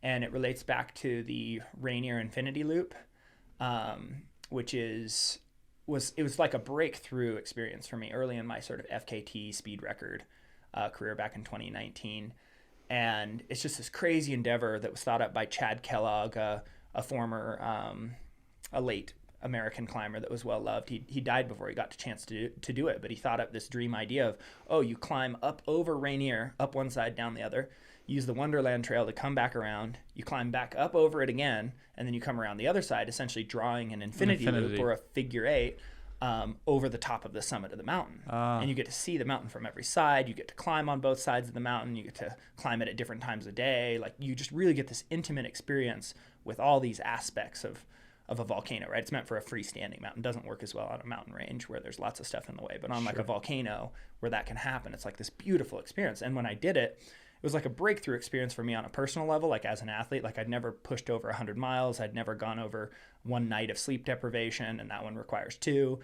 and it relates back to the Rainier Infinity Loop. Which was like a breakthrough experience for me early in my sort of FKT speed record career back in 2019. And it's just this crazy endeavor that was thought up by Chad Kellogg, a a former, a late American climber that was well loved. He died before he got the chance to do it, but he thought up this dream idea of, oh, you climb up over Rainier, up one side, down the other, use the Wonderland Trail to come back around, you climb back up over it again, and then you come around the other side, essentially drawing an infinity loop or a figure eight over the top of the summit of the mountain. And you get to see the mountain from every side. You get to climb on both sides of the mountain. You get to climb it at different times of day. Like, you just really get this intimate experience with all these aspects of a volcano, right? It's meant for a freestanding mountain. It doesn't work as well on a mountain range where there's lots of stuff in the way, but on like a volcano where that can happen, it's like this beautiful experience. And when I did it, it was like a breakthrough experience for me on a personal level, like as an athlete. Like, I'd never pushed over 100 miles. I'd never gone over one night of sleep deprivation, and that one requires 2.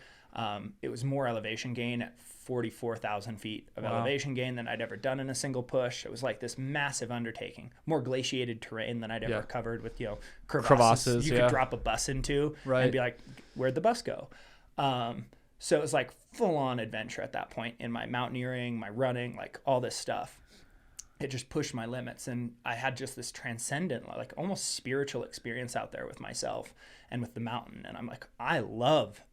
It was more elevation gain at 44,000 feet of elevation gain than I'd ever done in a single push. It was like this massive undertaking, more glaciated terrain than I'd ever covered with, crevasses you could drop a bus into and be like, where'd the bus go? So it was like full on adventure at that point in my mountaineering, my running, like all this stuff. It just pushed my limits, and I had just this transcendent, like almost spiritual experience out there with myself and with the mountain. And I'm like, I love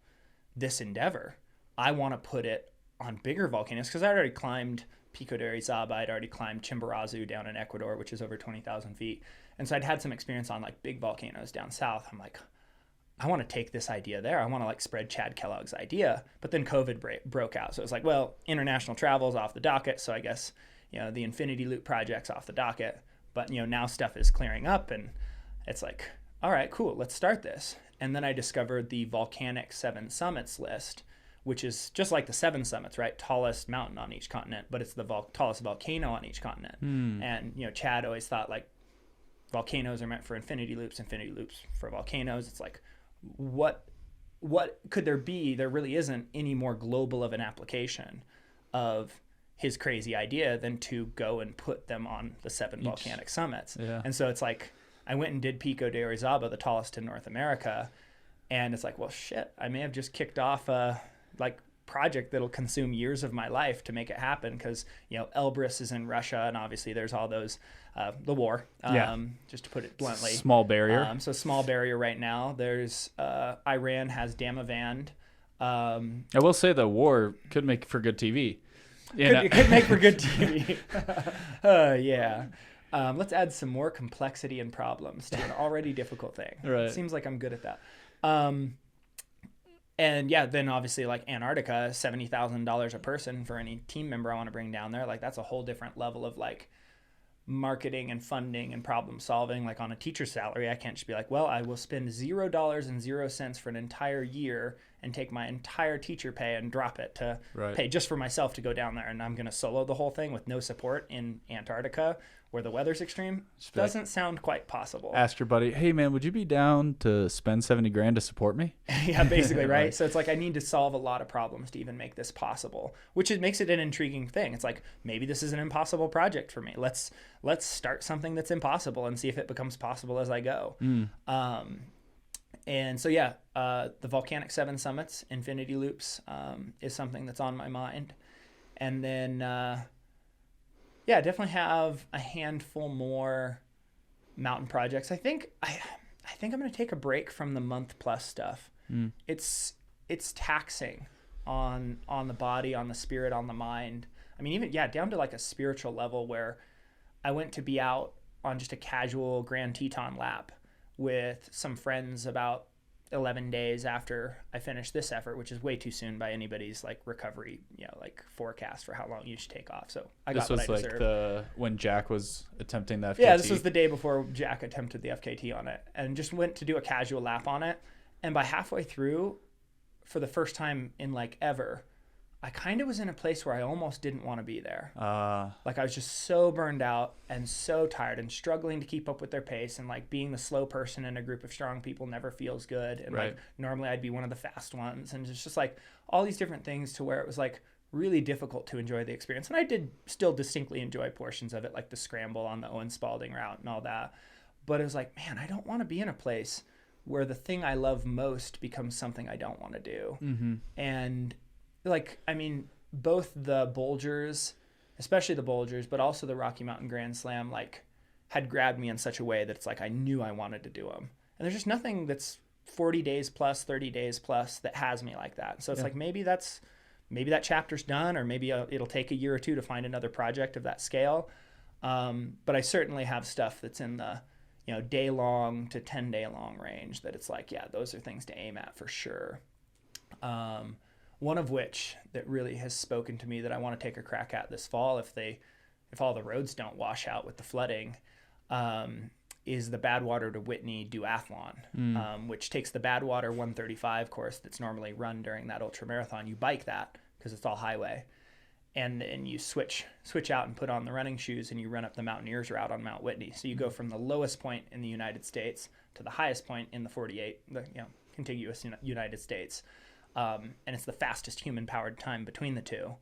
this endeavor. I want to put it on bigger volcanoes, because I already climbed Pico de Orizaba. I'd already climbed Chimborazo down in Ecuador, which is over 20,000 feet. And so I'd had some experience on like big volcanoes down south. I'm like, I want to take this idea there. I want to like spread Chad Kellogg's idea. But then COVID broke out. So it was like, well, international travel's off the docket. So I guess, the Infinity Loop project's off the docket. But, now stuff is clearing up, and it's like, all right, cool, let's start this. And then I discovered the Volcanic 7 Summits list, which is just like the 7 summits, right? Tallest mountain on each continent, but it's the tallest volcano on each continent. And, Chad always thought like volcanoes are meant for infinity loops for volcanoes. It's like, what could there be? There really isn't any more global of an application of his crazy idea than to go and put them on the 7 volcanic summits. Yeah. And so it's like, I went and did Pico de Orizaba, the tallest in North America. And it's like, well, shit, I may have just kicked off a project that'll consume years of my life to make it happen. Cause Elbrus is in Russia, and obviously there's all those, the war, just to put it bluntly. Small barrier. So small barrier right now. There's, Iran has Damavand. I will say the war could make for good TV. It could make for good TV. Yeah. Let's add some more complexity and problems to an already difficult thing. Right. It seems like I'm good at that. And yeah, then obviously like Antarctica, $70,000 a person for any team member I want to bring down there. Like, that's a whole different level of like marketing and funding and problem solving. Like, on a teacher's salary, I can't just be like, well, I will spend $0 for an entire year and take my entire teacher pay and drop it to pay just for myself to go down there. And I'm going to solo the whole thing with no support in Antarctica, where the weather's extreme. Doesn't sound quite possible. Ask your buddy, hey man, would you be down to spend $70,000 to support me? Yeah, basically, right? So it's like, I need to solve a lot of problems to even make this possible, which makes it an intriguing thing. It's like, maybe this is an impossible project for me. Let's start something that's impossible and see if it becomes possible as I go. And so, yeah, the Volcanic 7 Summits, Infinity Loops, is something that's on my mind. And then, yeah, definitely have a handful more mountain projects. I think I'm going to take a break from the month plus stuff. It's taxing on the body, on the spirit, on the mind. I mean, even, down to like a spiritual level, where I went to be out on just a casual Grand Teton lap with some friends about 11 days after I finished this effort, which is way too soon by anybody's like recovery, like forecast for how long you should take off. So I got what I deserved. This was like when Jack was attempting the FKT. Yeah, this was the day before Jack attempted the FKT on it, and just went to do a casual lap on it. And by halfway through, for the first time in like ever, I kind of was in a place where I almost didn't want to be there. Like, I was just so burned out and so tired and struggling to keep up with their pace, and like being the slow person in a group of strong people never feels good. And like, normally I'd be one of the fast ones, and it's just like all these different things to where it was like really difficult to enjoy the experience. And I did still distinctly enjoy portions of it, like the scramble on the Owen Spalding route and all that. But it was like, man, I don't want to be in a place where the thing I love most becomes something I don't want to do. And like, I mean, both the Bulgers, especially the Bulgers, but also the Rocky Mountain Grand Slam, like, had grabbed me in such a way that it's like I knew I wanted to do them. And there's just nothing that's 40 days plus, 30 days plus that has me like that. So it's like maybe that chapter's done, or maybe it'll take a year or two to find another project of that scale. But I certainly have stuff that's in the day long to 10 day long range that it's like, yeah, those are things to aim at for sure. One of which that really has spoken to me that I want to take a crack at this fall, if all the roads don't wash out with the flooding, is the Badwater to Whitney duathlon, which takes the Badwater 135 course that's normally run during that ultramarathon. You bike that because it's all highway, and you switch out and put on the running shoes, and you run up the Mountaineers route on Mount Whitney. So you go from the lowest point in the United States to the highest point in the 48, contiguous United States. And it's the fastest human-powered time between the two.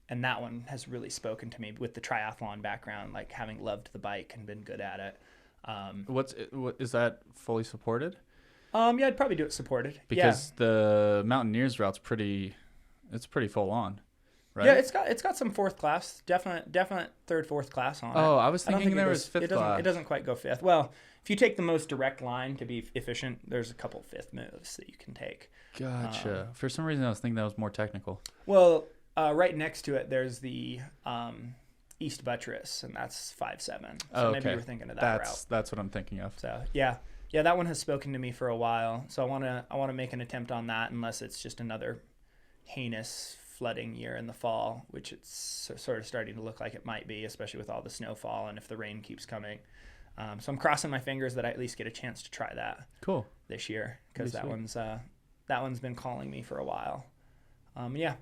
And that one has really spoken to me with the triathlon background, like having loved the bike and been good at it. What is that fully supported? Yeah, I'd probably do it supported. Because the Mountaineers route's pretty full on, right? Yeah, it's got some fourth class, definite third, fourth class on it. Oh, I was thinking there was fifth class. It doesn't quite go fifth. Well, if you take the most direct line to be efficient, there's a couple fifth moves that you can take. Gotcha. For some reason, I was thinking that was more technical. Well, right next to it, there's the East Buttress, and that's 5.7. So maybe you were thinking of that route. That's what I'm thinking of. So yeah, that one has spoken to me for a while. So I want to make an attempt on that, unless it's just another heinous flooding year in the fall, which it's sort of starting to look like it might be, especially with all the snowfall and if the rain keeps coming. So I'm crossing my fingers that I at least get a chance to try that. Cool. This year, because that one's been calling me for a while. Yeah.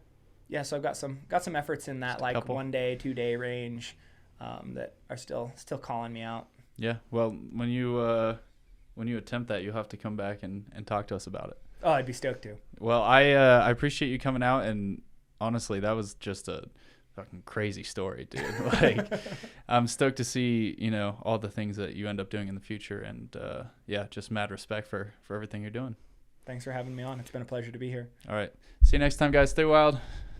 So I've got some efforts in that, like 1 day, 2 day range, that are still calling me out. Yeah. Well, when you attempt that, you'll have to come back and talk to us about it. Oh, I'd be stoked to. Well, I appreciate you coming out, and honestly, that was just a fucking crazy story, dude. Like, I'm stoked to see, all the things that you end up doing in the future, and just mad respect for everything you're doing. Thanks for having me on. It's been a pleasure to be here. All right. See you next time, guys. Stay wild.